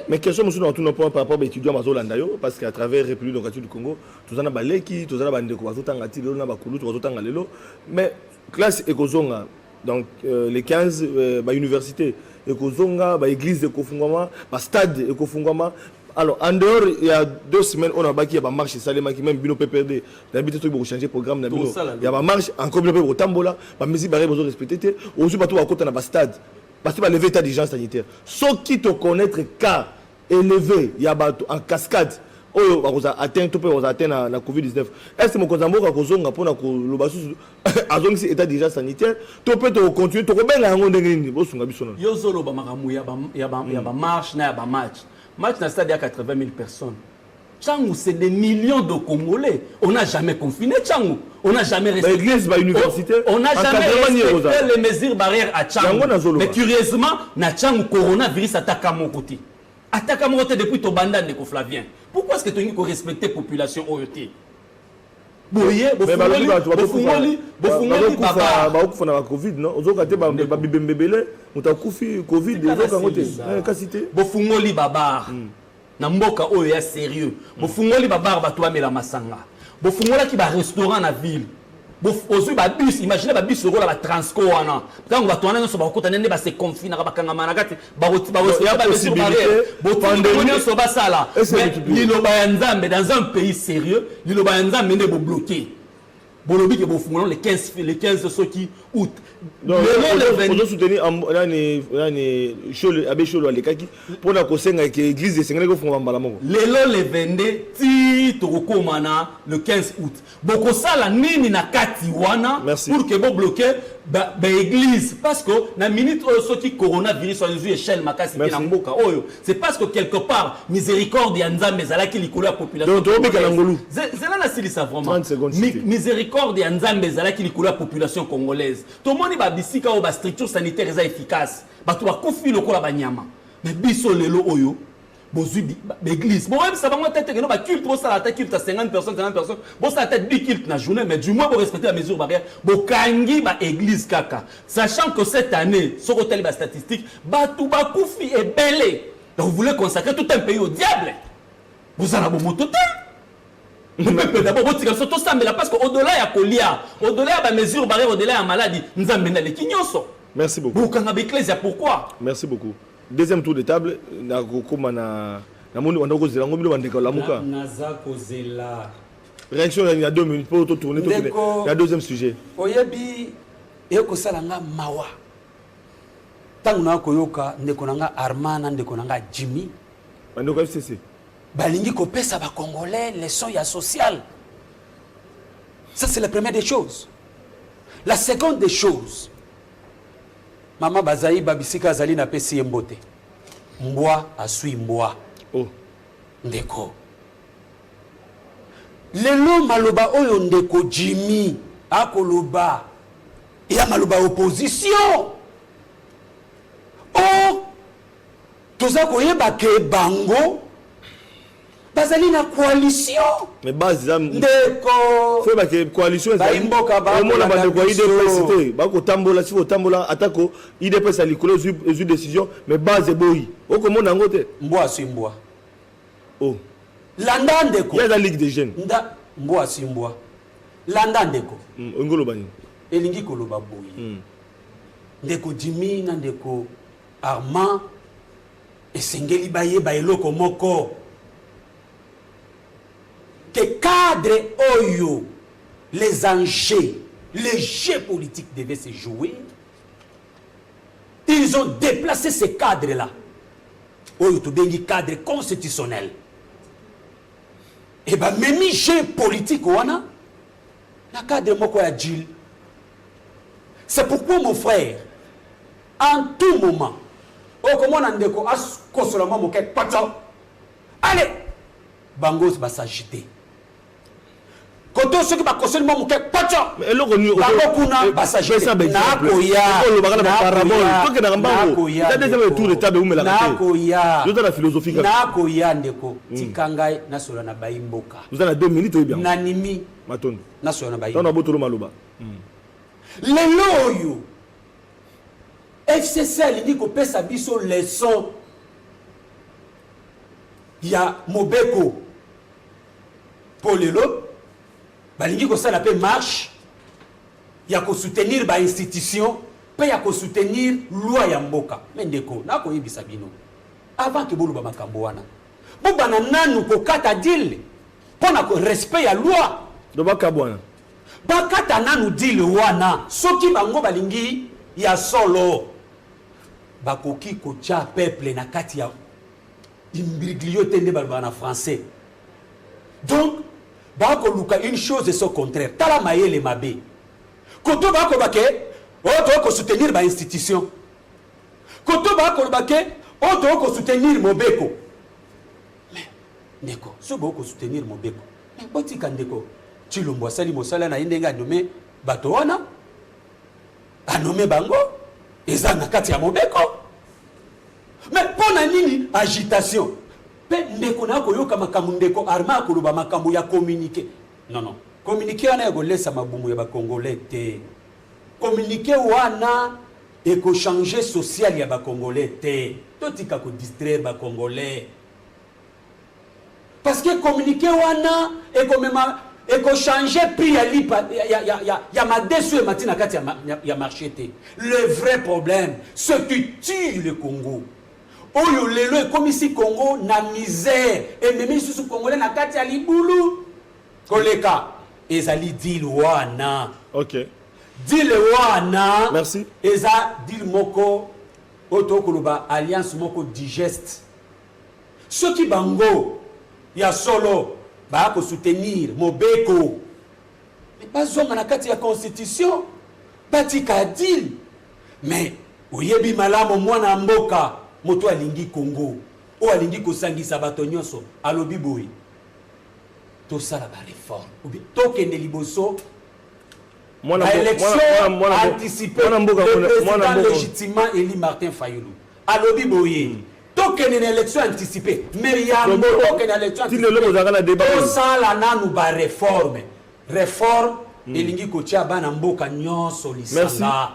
Mais question monsieur dans tout notre point par rapport à étudiants à Zolandayo parce qu'à travers République démocratique du Congo, tous en a baleki, tous en a bandeko bazotanga ti lelo na bakulu bazotanga lelo. Mais classe ekozonga donc les 15 universités ekozonga ba église de Kofungwama, ba stade de Kofungwama. Alors en dehors il y a 2 semaines on a baki ya ba marche salema qui même bino PPRD d'habitude to pour changer programme na bino. Il y a ba marche encore bino pour tambola, ba mesures barrières besoin respecter aujourd'hui bato ba kota na ba stade parce que ba lever état d'urgence sanitaire. Ceux qui te connaître cas élevé, il y a bato en cascade. Oyo bakoza atteint to pe bakoza atteint na COVID-19. Est-ce que mon kozamboka kozonga pona ko lobasu azongi si état d'urgence sanitaire to pe to continuer to ko benga yango ndenge ni bosunga biso na. Yo zolo ba makamu ya ba marche na ya ba match. Match dans le stade, il y a 80 000 personnes. Tchangou, c'est des millions de Congolais. On n'a jamais confiné Tchangou. On n'a jamais respecté. L'église, l'université. On n'a jamais respecté les mesures barrières à Tchangou. Mais curieusement, na Tchangou, coronavirus attaque à mon côté. Attaque à mon côté depuis ton bandan de Flavien. Pourquoi est-ce que tu as respecté la population OET? Boye, bofungoli baba. Ba okufana Covid non? Ozokate ba bibembebele, mutakufi Covid ezokangote. Kasite. Bofungoli baba. Na mboka oyo ya sérieux. Bofungoli baba bato bamela masanga. Bofungola ki ba restaurant na ville. Ozui ba bus, imaginez ba bus rola ba transco wana. Tant bato wana so ba kota nende ba se confiner ba kanga manakati ba ya possibilité pandémie so ba sala. Liloba ya Nzambe dans un pays sérieux, liloba ya Nzambe ndé bo bloquer. Bolobi ke bofungolo le 15 soki août. On soutenir nani sholo abe sholo alekaki pona kosenga ke église de sengele ko funga mbala moko. Lelo le 22 ti to komana le 15 août. Boko sala nini na kati wana pour que bo bloquer ba église parce que na minute oyo soki coronavirus on a échelle makasi na mboka oyo. C'est parce que quelque part miséricorde ya Nzambe zalaki likolo ya population. Donc to beka ngolu. Zela na silisa vraiment. 30 secondes. Miséricorde ya Nzambe zalaki likolo ya population congolaise. To moni ba bisika o ba structure sanitaire eza efficace. Ba to ba kofi lokola ba nyama. Mais biso lelo oyo bozui l'église. Bon même ça va moi tête que no ba culte pour ça la tête culte à 50 personnes bon ça tête 10 culte na journée mais du moins pour respecter la mesure barrière bo kangi ba église kaka sachant que cette année sur hôtel ba statistique ba tout ba koufi et belé donc vous voulez consacrer tout un pays au diable vous en avez bon total d'abord vous tirez surtout ça mais là parce que au-delà il y a colia au-delà il y a ba mesure barrière au-delà il y a maladie nous amène les kinyonso. Merci beaucoup. Vous kanga l'église pourquoi? Merci beaucoup. Deuxième tour de table, na kokoma na moni wanda ko zela ngomilo wandeka lamuka. Naza kozela. Réaction il y a 2 minutes pour tourner tout. Il y a deuxième sujet. Oyebi eko salanga mawa. Tangu na koyoka ndeko nanga Armana ndeko nanga Jimmy. Bandeko FCC. Balingi kopesa ba Congolais leçon ya social. Ça c'est la première des choses. La seconde des choses. Mama Bazaï babisika zali na pesi mbote. Mbwa asui mbwa. Oh. Ndeko. Lelo maloba oyo ndeko Jimmy akoloba. Ya maloba opposition. Oh. Toza koyeba ke bango bazali na coalition. Mais base ndeko fait ba ke coalition ba imboka ba au monde ba ko IDPS ba ko tambola si ko tambola atako IDPS ali kolo zu décision mais base boyi o ko mona ngote mbwa si mbwa. Oh Landa ndeko ya la ligue des jeunes nda mbwa si mbwa landa ndeko ngolo bani elingi koloba boyi ndeko Jimmy na ndeko Armand esengeli baye ba eloko moko que cadre oyo les enjeux, les jeux politiques devaient se jouer. Ils ont déplacé ces cadres-là. Oyo to bengi cadre constitutionnel. Et ben même jeu politique wana la cadre moko ya Jill. C'est pourquoi mon frère en tout moment o comment ndeko as kosola mo ke pato allez bangos va s'agiter. koto ceux qui va cautionner mon muke pocho mais eloko ni bakokuna basaje nakoya la philosophie nakoya ndeko tikangai nasola na baimboka vous avez 2 minutes ou bien nanimi matondo nasola na on baimboka a botolo maloba lelo oyo FCC alingi kopesa biso leçon ya Mobeko pour lelo balingi kosala pe marche ya ko soutenir ba institution pe ya ko soutenir loi ya mboka mendeko na ko yebisa bino avant que boluba makambo wana bobana nanu ko kata deal pona ko respect ya loi do bakabwana bakata nanu deal wana soki bango balingi ya solo bakoki ko cha peuple na kati ya imbiriglio tende balba français donc bako luka une chose et son contraire tala mayele mabe koto bako bake oto ko soutenir ba institution koto bako bake oto ko soutenir Mobeko mais ndeko so bako soutenir Mobeko mais botika ndeko Chilombo sali mosala na indenga nomé bato wana anome bango eza na kati ya Mobeko mais pona nini agitation pe ndeko na koyoka makambo ndeko arma koloba makambo ya communiquer non communiquer wana yako lesa mabumu ya ba congolais te communiquer wana eko changer social ya ba congolais te totika ko distraire ba congolais parce que communiquer wana eko mema eko changer prix ya lipa ya madesu et matina kati ya marché te le vrai problème ce qui tue le Congo oyo lelo ekomisi Congo na misère ememi susu congolais na kati ya libulu koleka ezali deal wana OK deal wana merci eza deal moko oto koloba alliance moko digeste soki bango ya solo ba ko soutenir Mobeko mais bazonga na kati ya constitution batika deal mais oyebi malamu mwana mboka moto alingi Congo o alingi kosangisa bato nyonso alobi boyi to sala ba réforme obi to kende liboso élection anticipée président légitimement élu Martin Fayulu alobi boyi to kende élection anticipée mais ya to kende élection anticipée to sala nanu ba réforme elingi kotia bana mboka nyonso lisanga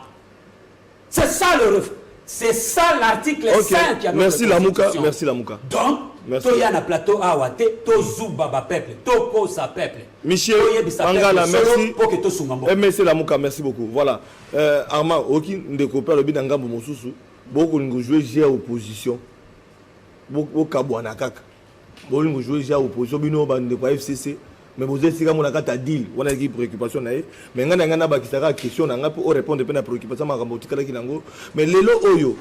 c'est ça le c'est ça l'article 5 qui a merci Lamuka donc to ya na plateau awate to zuba ba peuple to kosa peuple Michel Angala merci pour que to sunga mboka merci Lamuka merci beaucoup voilà Armand oki ndeko pa lobi na ngambo mosusu boko ngo jouer jeu opposition boko kabwana kaka boko ngo jouer jeu opposition bino ba ndeko FCC mais vous êtes comme on a kata deal on a qui préoccupation na mais ngana ba kisaka question na nga pour répondre pe na préoccupation ma kambotika la kinango mais lelo oyo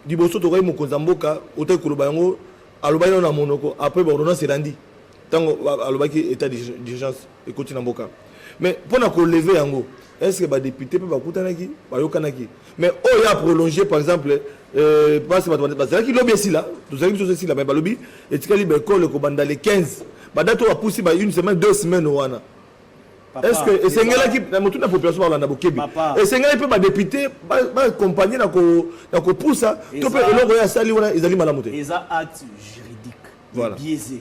diboso to ko mo konzamboka ote kuloba yango aloba na monoko après ba ordonnance erandi tango aloba ki état d'urgence et continue mboka mais pour na ko lever yango est-ce que ba député pe ba kutanaki ba yokanaki mais oyo a prolonger par exemple parce que qui lobby ici là nous avons chose ici là mais ba lobby et tikali ba école ko banda les 15 badato wa poussi ba une semaine 2 semaines wana est-ce que esengela ki na mutu na population ba na bokebi esengela pe ba député ba accompagner na ko poussa to pe eloko ya sali wana ezali malamu te eza acte juridique voilà biaisé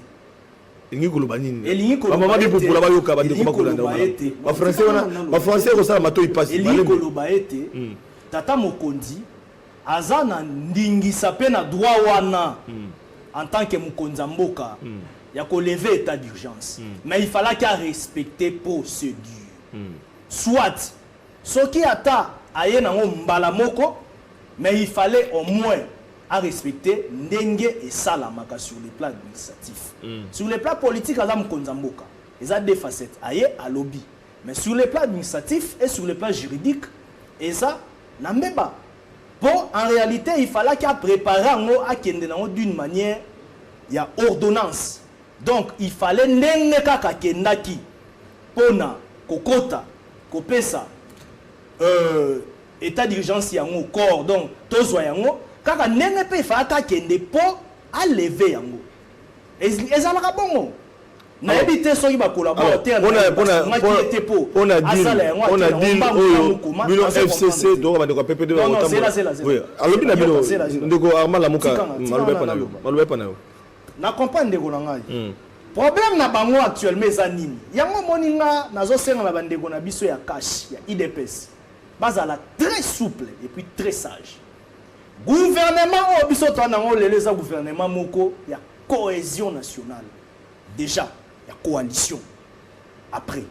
elingi koloba nini elingi koloba mama bi popula ba yoka ba ndeko ba kolanda ba français wana ba français ko sala mato ipasi elingi koloba ete tata mokonzi aza na ndingisa pe na droit wana en tant que mokonza mboka il y a qu'au lever état d'urgence. Mais il fallait qu'il respecte procédure. Soit, ce qui a aye nango mbala moko, mais il fallait au moins à respecter ndenge et salamaka sur le plan administratif. Sur le plan politique, azam konzamboka. Ils ont deux facettes. Aye à lobby. Mais sur le plan administratif et sur le plan juridique, et ça, n'ambeba. Bon, en réalité, il fallait qu'il prépare à d'une manière, il y a ordonnance. Donc, il fallait nenge kaka kendaki pona kokota kopesa état d'urgence yango corps donc tozwa yango kaka nenge pe fata kende po à lever yango ezalaka bongo na éviter ceux qui va collaborer on a dit bino FCC donc on va PPD non c'est là oui alors bino ndeko Armand Lamuka maloba pa na yo na comprendre ndeko na ngai problème na bango actuellement ezanini yango moninga nazo senga na bandeko na biso ya cash ya IDPS bazala très souple et puis très sage gouvernement o biso to nango leleza gouvernement moko ya cohésion nationale déjà la coalition après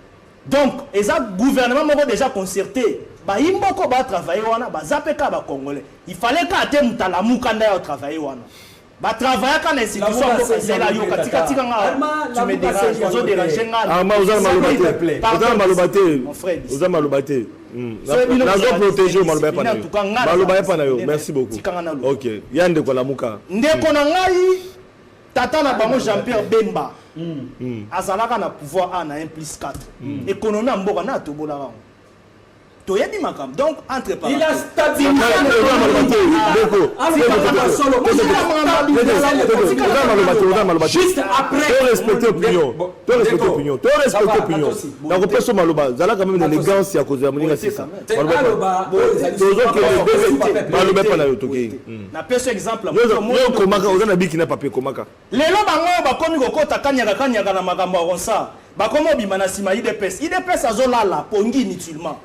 donc eza gouvernement moko déjà concerté ba imboko ba travailler wana ba zapeka ba congolais il fallait ka te mutalamuka nda ya travailler wana ba travailler quand l'institution moko zela yo katika tika nga tu me déranges ozo déranger nga Arma oza malobate nazo protéger maloba pa na yo merci beaucoup OK yande ko lamuka ndeko na ngai tata na bango Jean-Pierre Bemba azalaka na pouvoir a na 1+4 économie mboka na tobola bango toyebi makam donc entre parenthèses il a stabilisé juste après respecter opinion donc personne maloba zala quand même l'élégance ya cause ya moninga sisa maloba pa na yo toki na peso exemple yo komaka oza na biki na papier komaka lelo bango bakomi kokota kanyaka na makambo aronsa bakomo bima na sima IDPS azolala pongi inutilement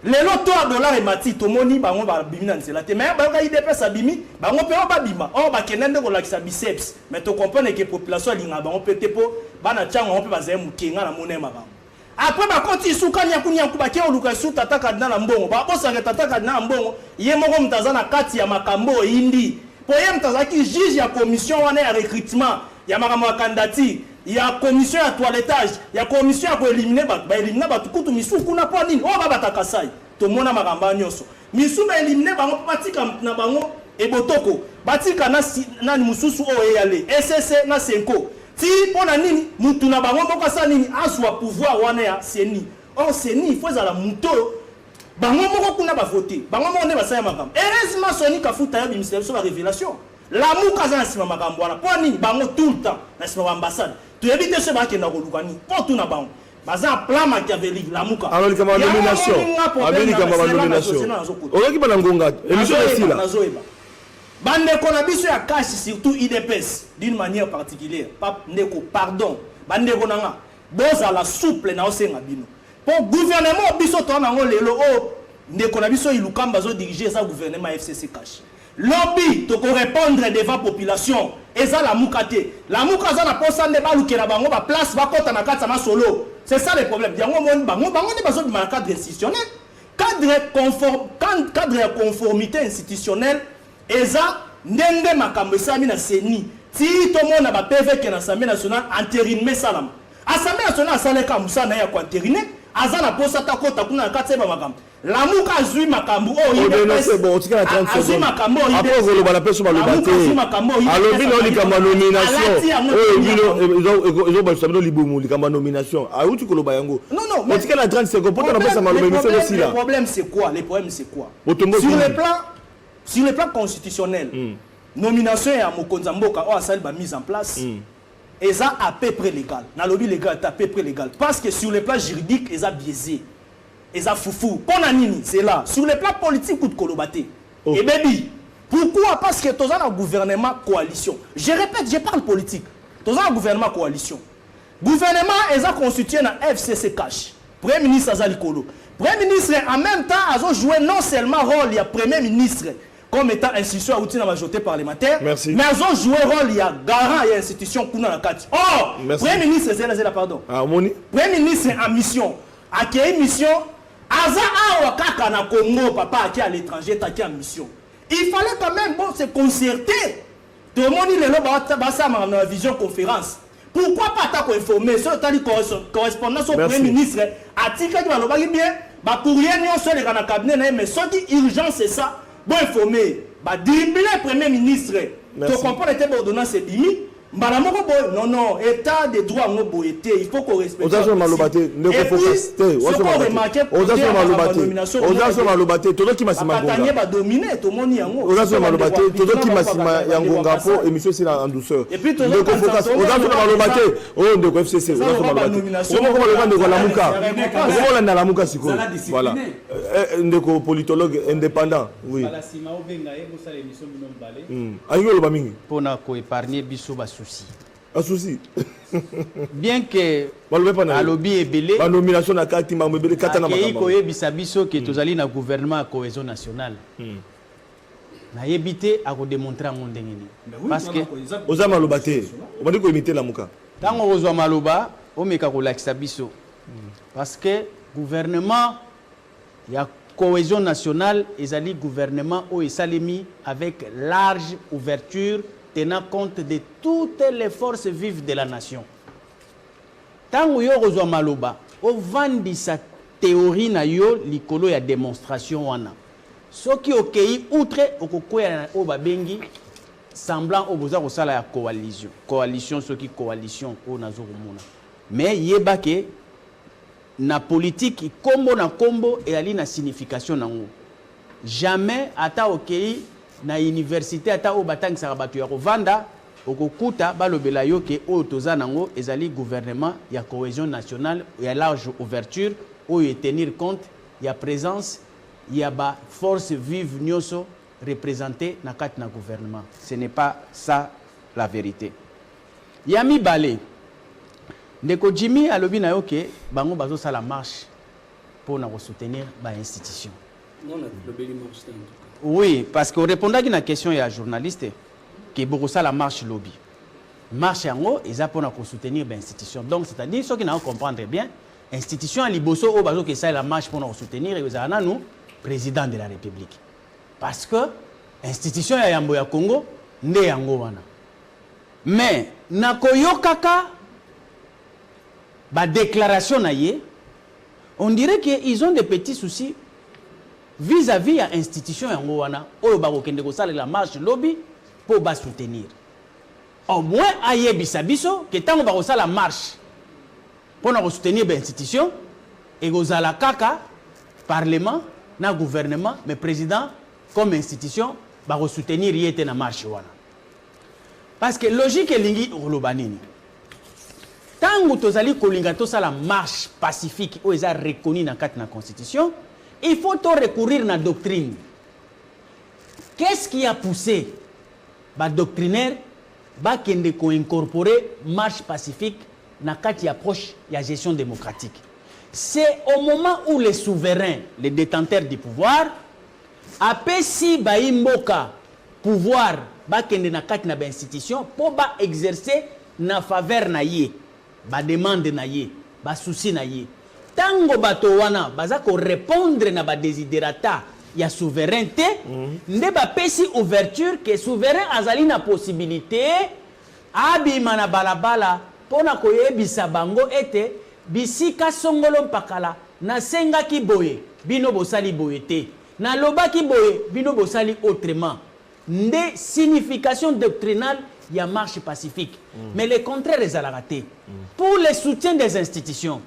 lelo to dollar et mati tomoni bango ba bimina nzela te mais ba IDPS abimi bango pe ba bima o ba kenende ko lakisa biceps mais to comprendre que population linga bango pété po bana tchango on peut bazaye mukenga na monema bango après ba konti suka nyakunya kubake oluka su tata kadina na mbongo ba bosanga tata kadina na mbongo ye moko mtazana kati ya makambo indi po ye mtazaki juge ya commission wana ya recrutement ya makambo ya candidature ya commission ya toilettage ya commission ya ko éliminer ba éliminer ba tukutu misuku na po nini o ba batakasai to mona makamba nyoso misu ba éliminer bango patika na bango ebotoko batika na mususu o eyale SSC na senko ti pona nini mutu na bango moko sa nini aswa pouvoir wana ya seni o seni il faut za la muto bango moko kuna ba voter bango moko ne ba sa makamba heureusement Soni Kafuta ya ministère sur la révélation la muka za na sima makambo wana po nini bango tout le temps na sima ambassade tu évites ce bac na kolukani pour tout na bango baza plan machiavélique la muka alors comme nomination Amerika ma nomination oyoki bana ngonga émission ici là bande ko na biso ya cash surtout IDPS d'une manière particulière pas ndeko pardon bande ko nanga boza la souple na osenga bino pour gouvernement biso to na ngo lelo o ndeko na biso ilukamba zo diriger sa gouvernement FCC cash lobby to ko répondre devant population eza la mukate la mukaza na posa nde balukela bango ba place ba kota na kata ma solo c'est ça le problème yango mon bango ne bazo bi cadre institutionnel cadre conformité institutionnelle eza ndenge makambo esami na seni ti to mona ba PV ke na Assemblée nationale entériné salam Assemblée nationale asaleka musana ya ko entériné aza na posa ta kota kuna na kata ba makambo la muka azui makambo o c'est bon tika na 30 secondes après vous le bala peso balobate alors bino likamba nomination ils ont balsabino libumu likamba nomination a uti koloba yango non tika na 30 secondes pour na pesa maloba mission aussi là le problème c'est quoi sur le plan constitutionnel nomination ya mokonza mboka o asali ba mise en place et ça à peu près légal na lobby légal à peu près légal parce que sur le plan juridique ils a biaisé et ça foufou. Ponanini, c'est là. Sur le plan politique, coup de Kolobate. Et baby, pourquoi? Parce que tous un gouvernement coalition. Je répète, je parle politique. Tous un gouvernement coalition. Gouvernement est constitué dans FCC cash. Premier ministre Azalikolo. Premier ministre en même temps a joué non seulement rôle il y a premier ministre comme étant institution à outil dans la majorité parlementaire, merci. Mais ils ont joué rôle il y a garant et institution kuna na kati. Oh, premier ministre c'est là pardon. Ah moni. Premier ministre en mission. A quelle mission? Aza awa kaka na Congo papa qui à l'étranger ta qui en mission. Il fallait quand même bon se concerter. Tout le monde il ba ça ma vision conférence. Pourquoi pas ta ko informer sur ta correspondance au premier ministre atika ki baloba bien ba courrier nyo so le kana cabinet mais ce qui urgence c'est ça bon informer ba dribbler premier ministre. Tu comprends était ordonnance bimi mbala moko boy non état de droit ngo boy été il faut qu'on respecte Ozaso malobate ne ko focus te Ozaso malobate todo ki masima ngonga ba dominer to moni yango Ozaso malobate todo ki masima yangonga po émission c'est en douceur et puis todo ko focus Ozaso malobate o ndeko FCC Ozaso malobate comment le vendre la muka comment la muka siko voilà ndeko politologue indépendant oui ala sima obenga ebo sala émission bino mbale ayo lo bamingi pona ko épargner biso ba souci un souci bien que alobi ebele ba nomination na kati ma mebele kata na makamba ko yebisa biso que tozali na gouvernement à cohésion nationale na yebité a ko démontrer ngo ndengeni parce que ozama lobate obandi ko imiter la muka tango ozwa maloba o meka ko lakisa biso parce que gouvernement ya cohésion nationale ezali gouvernement o esalemi avec large ouverture tenant compte de toutes les forces vives de la nation. Tango yo kozwa maloba o vandi sa théorie na yo likolo ya démonstration wana soki okei outre okokwea o babengi semblant o boza kosala ya coalition soki coalition o nazo komona mais yeba ke na politique kombo na kombo et ali na signification nango jamais ata okei na université ata o batangisaka bato ya kovanda okokuta balobela yo ke o toza nango ezali gouvernement ya cohésion nationale ya large ouverture o tenir compte ya présence ya ba force vive nyonso représentée na kati na gouvernement. Ce n'est pas ça la vérité. Yami Balé ndeko Jimmy alobi na yo ke bango bazo sala marche pour na soutenir ba institution. Non, le Béli marche. Oui, parce que répondant à une question, il y a un journaliste qui est beaucoup ça la marche lobby. Marche en haut, ils apprennent à soutenir l'institution. Donc, c'est-à-dire, ceux qui n'ont comprendre bien, institution à Liboso, au bazo que ça la marche pour nous soutenir, et vous avez nous, président de la République. Parce que institution à Yamboya Congo, n'est yango wana. Mais, nakoyo kaka, ba déclaration na ye, on dirait qu'ils ont des petits soucis vis-à-vis à l'institution yango wana oyo bakokende kosala la marche lobby pour ba soutenir. Au moins ayebisa biso que tango bakosala marche pour na soutenir ba institution et kozala kaka parlement na gouvernement mais président comme institution ba soutenir yete na marche wana. Parce que logique elingi olobanini. Tango tozali kolinga tosala marche pacifique oyo eza reconnu na kati na constitution. Il faut recourir à la doctrine. Qu'est-ce qui a poussé les doctrinaires à incorporer la marche pacifique dans la approche de la gestion démocratique? C'est au moment où les souverains, les détenteurs du pouvoir, après si baimboka pouvoir bakende na kati na ba institution pour ba exercer na faveur na ye, ba demande na ye, ba souci na ye. Tango bato wana baza ko répondre na ba desiderata ya souveraineté nde ba pesi ouverture que souverain azali na possibilité abima na balabala pona koyebisa bango ete bisika songolo mpakala na senga ki boye bino bosali boye te na loba ki boye bino bosali autrement nde signification doctrinale ya marche pacifique mais le contraire est à la raté pour le soutien des institutions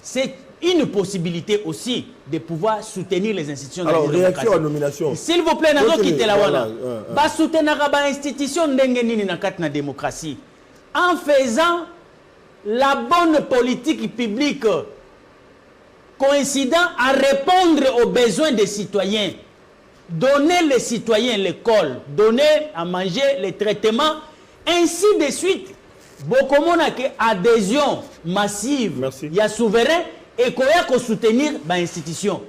c'est une possibilité aussi de pouvoir soutenir les institutions de la démocratie. Alors, réaction à nomination. S'il vous plaît, nazo quitter la wana. Ba soutenir ba institution ndenge nini na kati na démocratie en faisant la bonne politique publique coïncidant à répondre aux besoins des citoyens. Donner les citoyens l'école, donner à manger les traitements, ainsi de suite. Beaucoup de adhésion massive, il y a souverain et qu'on a soutenir l'institution.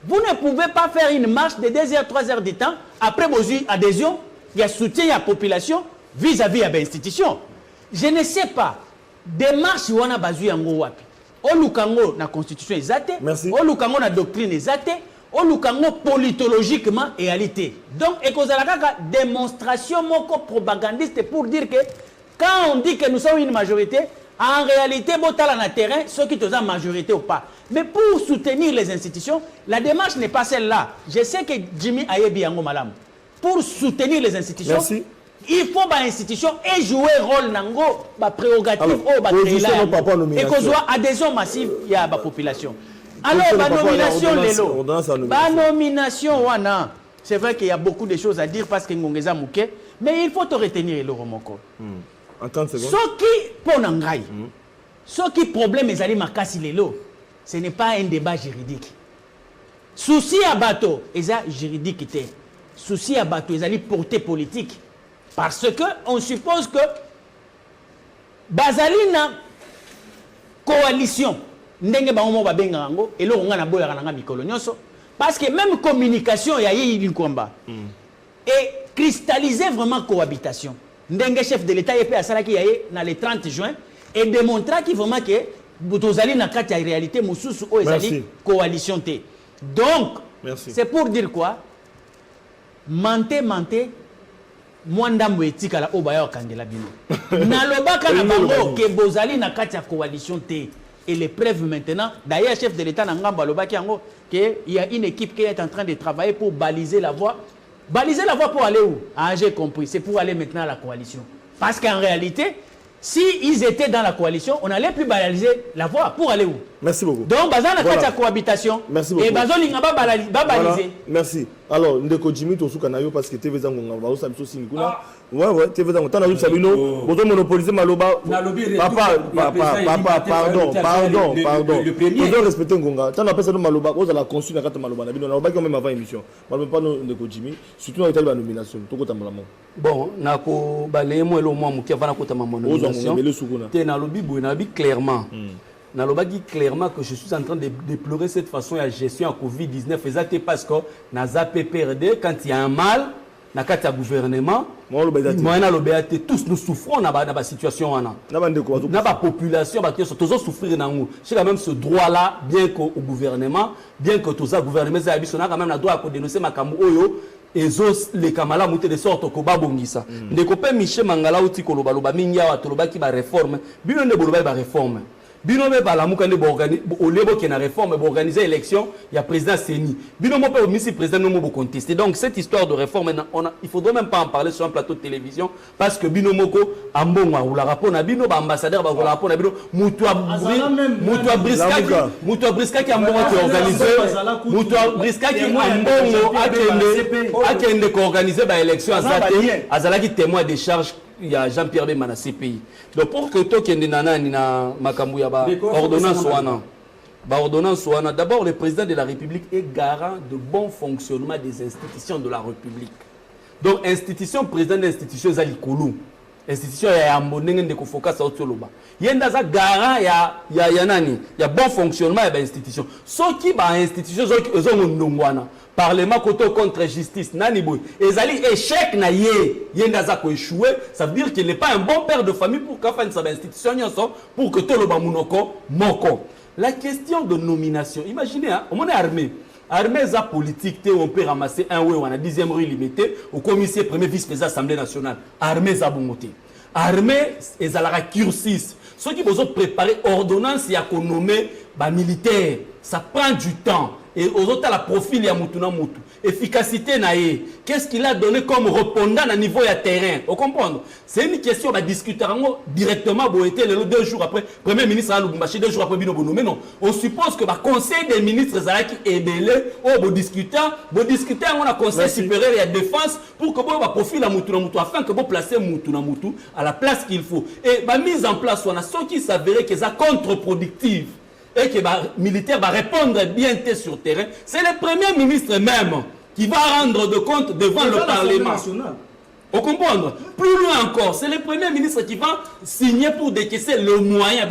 Vous ne pouvez pas faire une marche de 2 heures, 3 heures de temps, après vos adhésions, il y a soutien à la population vis-à-vis de l'institution. Je ne sais pas, des marches où on a basé en wapi. O lukango na constitution exacte, o lukango na doctrine exacte, o lukango politologiquement réalité. Donc, et qu'on a la démonstration moko propagandiste pour dire que quand on dit que nous sommes une majorité, en réalité, bon talent na terrain, ceux qui sont en majorité ou pas. Mais pour soutenir les institutions, la démarche n'est pas celle-là. Je sais que Jimmy Ayebi Yango Malam, pour soutenir les institutions, il faut ba institution et jouer rôle nango ba prérogative Alors, ba position par rapport à et nomination. qu'on soit adhésion massive il y a ba population. Alors ba par rapport à la nomination ordonnance à lelo. Ba nomination wana. C'est vrai qu'il y a beaucoup de choses à dire parce que ngongeza muke, mais il faut te retenir le romoko. En 30 secondes. Ce qui pour nangai. Ce qui problème ezali makasi lelo. Ce n'est pas un débat juridique. Souci à bateau, eza juridique était. Souci à bateau, ezali portée politique. Parce que on suppose que bazali na coalition ndenge bango ba benga ngo et lo ngana boya kana mikolo nyonso parce que même communication ya yi linkomba et cristalliser vraiment cohabitation. Ndenge chef de l'état yepé asala ki yaye na le 30 juin et démontrer qui vraiment que botozali na kati ya réalité mususu o ezali coalition té. Donc c'est pour dire quoi? Mante mwanda mwetika la obaya okangela bino. Nalobaka na bango ke bozali na kati ya coalition té. Et les preuves maintenant, d'ailleurs chef de l'état Nangamba lobaki yango que il y a une équipe qui est en train de travailler pour baliser la voie. Baliser la voie pour aller où? Ah, j'ai compris, c'est pour aller maintenant à la coalition. Parce qu'en réalité, si ils étaient dans la coalition, on n'allait plus baliser la voie pour aller où? Merci beaucoup. Donc, bazan na kati ya cohabitation. Merci beaucoup. Et bazan linga ba baliser. Merci. Alors, ndeko Jimmy tosuka na yo parce que TV zango ngamba osa biso sini kuna. Ouais, TV zango tana yusa bino, bozo monopoliser maloba. Papa, pardon. Le premier. Vous devez respecter ngonga. Tana pesa no maloba, oza la consul na kata maloba na bino. Na loba même avant émission. Maloba pas ndeko Jimmy, surtout na telle nomination. Toko tambalamo. Bon, nako balemo elo mwa mukia vana kota ma nomination. Te na lobi boy na bi clairement. Nalobaki clairement que je suis en train de déplorer cette façon de gestion à Covid-19 exactement parce que na zappé PRD quand il y a un mal na kati gouvernement moi na lobéate tous nous souffrons na ba situation wana na ba population ba tous souffrir nango c'est quand même ce droit là bien qu'au gouvernement bien que tous gouvernement za biso na quand même na droit à dénoncer makambo oyo ezos les kamala muté de sorte ko babongisa ndeko pe Michel Mangala uti ko loba mingi ya tolobaki ba réforme bino ne boloba ba réforme bino be bala mukande bo organiser olebo ke na réforme bo organiser élection il y a président Seni bino mo pe misi président no mo contester donc cette histoire de réforme il faudrait même pas en parler sur un plateau de télévision parce que bino moko ambonga ou la rapport na bino ba ambassadeur ba la rapport na bino mutu briskaki ambonga qui organiser mutu briskaki ambongo akende ko organiser ba élection azalaki témoin de charge. Il y a Jean-Pierre Bemba na CPI. Donc pour que toi qui est na makambu ya ba ordonnance wana. D'abord le président de la République est garant de bon fonctionnement des institutions de la République. Donc institution président d'institution za likolo. Institution ya mbonenge ndeko focus au tsoloba. Yenda za garant ya nani? Ya bon fonctionnement ya ba institution. Soki ba institution zo ngondongwana. Parlement koto contre justice nani boy ezali échec na yenda za ko échouer ça veut dire qu'il n'est pas un bon père de famille pour qu'a fait sa institution pour que toloba munoko moko. La question de nomination, imaginez on est armé za politique on peut ramasser un ouais on a 10e rue limité au commissaire premier vice-président de l'Assemblée nationale armée za bongoté armée ezalaka cursus ceux qui besoin préparer ordonnance ya ko nommer ba militaire ça prend du temps. Et aux autres, la profil ya mutuna mutu. Efficacité nae. Qu'est-ce qu'il a donné comme répondant à niveau ya terrain? Vous comprenez? C'est une question, on va discuter directement, le 2 jours après, Premier ministre a Lubumbashi, 2 jours après, Bino Bonomé, non. On suppose que le Conseil des ministres est belé, vous discutez, on a Conseil supérieur et de défense pour que vous profil à mutuna mutu, afin que vous placez mutuna mutu à la place qu'il faut. Et la mise en place, on a ceux qui s'avéraient que c'est contre-productif. Et que les militaires va répondre bien sur le terrain, c'est le Premier ministre même qui va rendre de compte devant le Parlement. Vous comprenez? Plus loin encore, c'est le Premier ministre qui va signer pour décaisser le moyen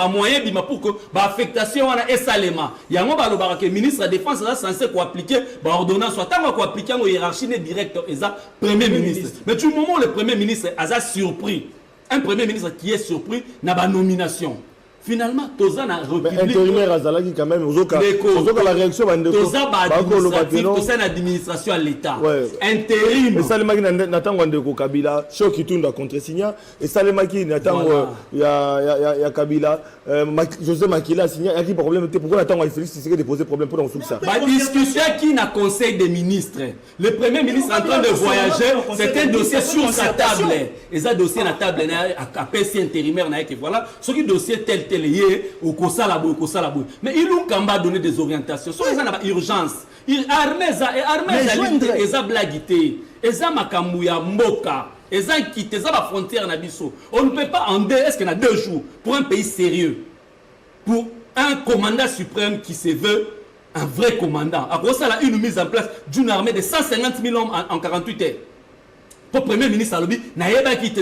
pour que l'affectation et salement. Il y a un ministre de la Défense est censé appliquer l'ordonnance, soit appliquer la hiérarchie directe et ça Premier ministre. Mais tout le moment, le Premier ministre a surpris. Un Premier ministre qui est surpris n'a pas nomination. Finalement, toza na république. Intérimaire Azalaki quand même. La réaction toza na administration à l'État. Intérim. Et ça le maki n'attend Wandeko Kabila. Choc qui tourne à contre-signa. Et ça le maki n'attend ya Kabila. José Makila signa. Il y a qui problème. Pourquoi n'attend Félix Tshisekedi de poser problème pour nous ça? La discussion qui n'a conseil des ministres. Le premier ministre en train de voyager, c'est un dossier sur sa table. Et ça dossier na table à PC intérimaire voilà. Ce qui dossier tel au Kosalabo. Mais il nous a donné des orientations. Sur les urgence. Armée eza blagité. Eza makamouya mboka. Eza quitté. Eza la frontière na biso. On ne peut pas en deux. Est-ce qu'il y en a 2 jours pour un pays sérieux? Pour un commandant suprême qui se veut un vrai commandant. À cause ça, une mise en place d'une armée de 150 000 hommes en 48 heures. Pour le Premier ministre Alobi,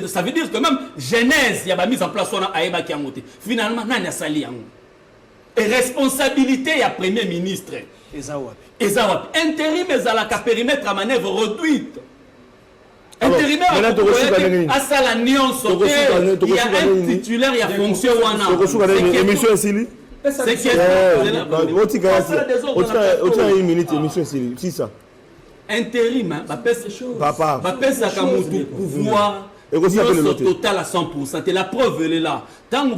ça veut dire que même Genèse, il y a mise en place Aïba qui a monté. Finalement, il y a sali. Et responsabilité, il y a Premier ministre. Ezawapi. Intérim, mais à la périmètre à manœuvre réduite. Intérimaire, il y a un titulaire, il y a fonction. Émission Sili. C'est qui est une minute, émission Sili. C'est ça. Intérim, papa, pouvoir total à 100%. C'est la preuve, elle est là. Tant que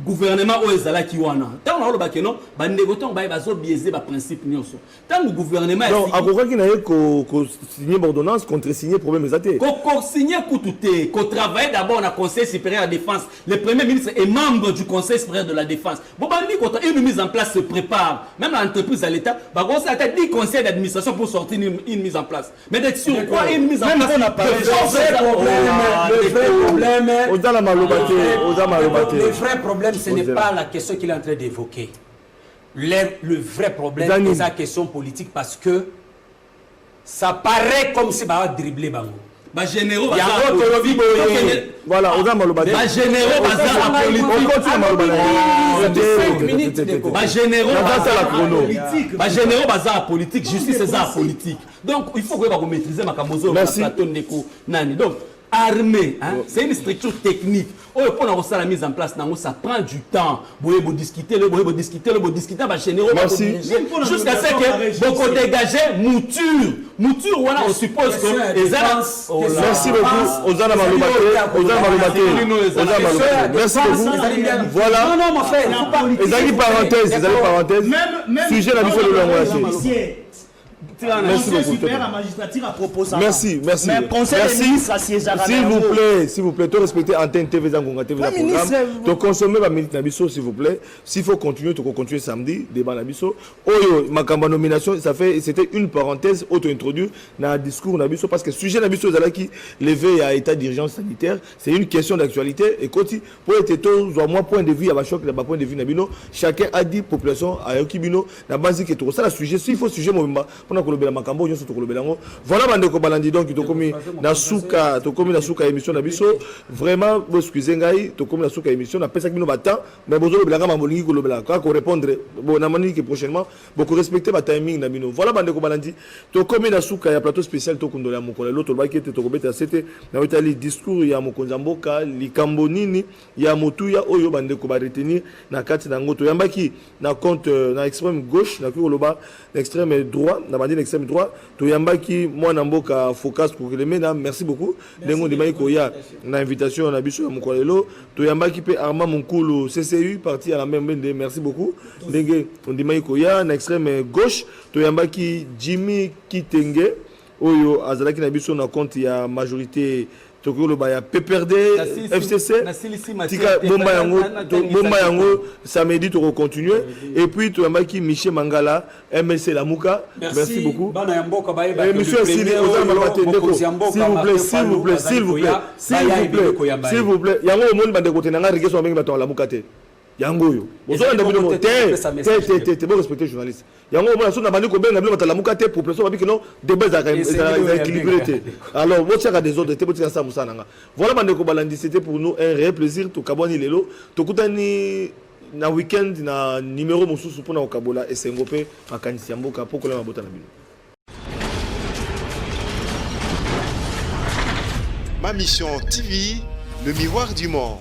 gouvernement ezalaki wana tant na loba keno ba négotant ba bazo biaiser ba principe nyonso tant le gouvernement donc akoki na ko signer ordonnance contre signer problème ezate ko signer kututé ko travailler d'abord na conseil supérieur de la défense. Le premier ministre est membre du conseil supérieur de la défense. Bon bandi quand une mise en place se prépare même l'entreprise à l'état ba ko ça a 10 conseils d'administration pour sortir une mise en place. Mais d'être sur quoi une mise en place on a pas le vrai problème ce n'est pas la question qu'il est en train d'évoquer. Le vrai problème c'est sa question politique parce que ça paraît comme si va dribbler bango. Ba généraux voilà, on a malobati. Ba généraux bazar politique. Ba généraux bazar politique, justice c'est ça politique. Donc il faut que vous maîtriser makambozo nani. Donc armée, hein? C'est une structure technique. Pour la mise en place, ça prend du temps. Vous discuter, jusqu'à ce que vous dégagez mouture, voilà, on suppose que les merci beaucoup. Ozana Malobate. Merci beaucoup. Voilà. Non, mon frère. Les parenthèses. Sujet la mission de l'organisation. Merci beaucoup. Merci. S'il vous plaît, tu respectez Antenne TV Zangonga TV programme. Tu consommer la minute Nabiso, s'il vous plaît. S'il faut continuer, tu continuer samedi débat Nabiso. Oyo makamba nomination, c'était une parenthèse auto-introduire dans le discours Nabiso parce que sujet Nabiso Zalaki levé à état d'urgence sanitaire, c'est une question d'actualité et quand pour être tout moi point de vue à choc là point de vue Nabino, chacun a dit population à Yokibino na base que tout ça le sujet, s'il faut sujet moi voilà bandeko balandi donc tokomi na suka émission na biso vraiment vous excusez ngai tokomi na suka émission na pesa kino bata mais bozo le blanga mambolingi ko lobela ko répondre bon na mani que prochainement beaucoup respecter ba timing na bino voilà bandeko balandi tokomi na suka ya plateau spécial tokundola mokolo l'autre ba ki tokobeta c'était na wetali discours ya mokonza mboka likambo nini ya motuya oyo bandeko ba retenir na kati na ngoto yambaki na compte na extrême gauche na ko loba extrême droit na bandi extrême droit to yambaki mwana mboka focus pour que les mena merci beaucoup ndengo de maiko ya na invitation na biso ya mokolelo to yambaki pe Armand Monkulu CCU parti à la même bende merci beaucoup ndenge on maiko ya na extrême gauche to yambaki Jimmy Kitenge oyo azalaki na biso na compte ya majorité tokolo baya PPRD FCC tika bomba yango samedi to continuer et puis to yambaki Michel Mangala MLC Lamuka merci beaucoup monsieur s'il vous plaît yango monde bande côté nanga rigueur so mengi bato Lamuka te yango yo bozo ndo bino te bon respecter journaliste yango mo so na bandi ko benga bino bato Lamuka te population babiki non débat za équilibré alors bo tiaka des autres te bo tiaka ça musananga voilà bande ko balandi c'était pour nous un réel plaisir to kaboni lelo to kutani na weekend na numéro mosusu pona okabola esengope makanisi ya mboka poko la mabota na bino. Ma mission TV, le miroir du monde.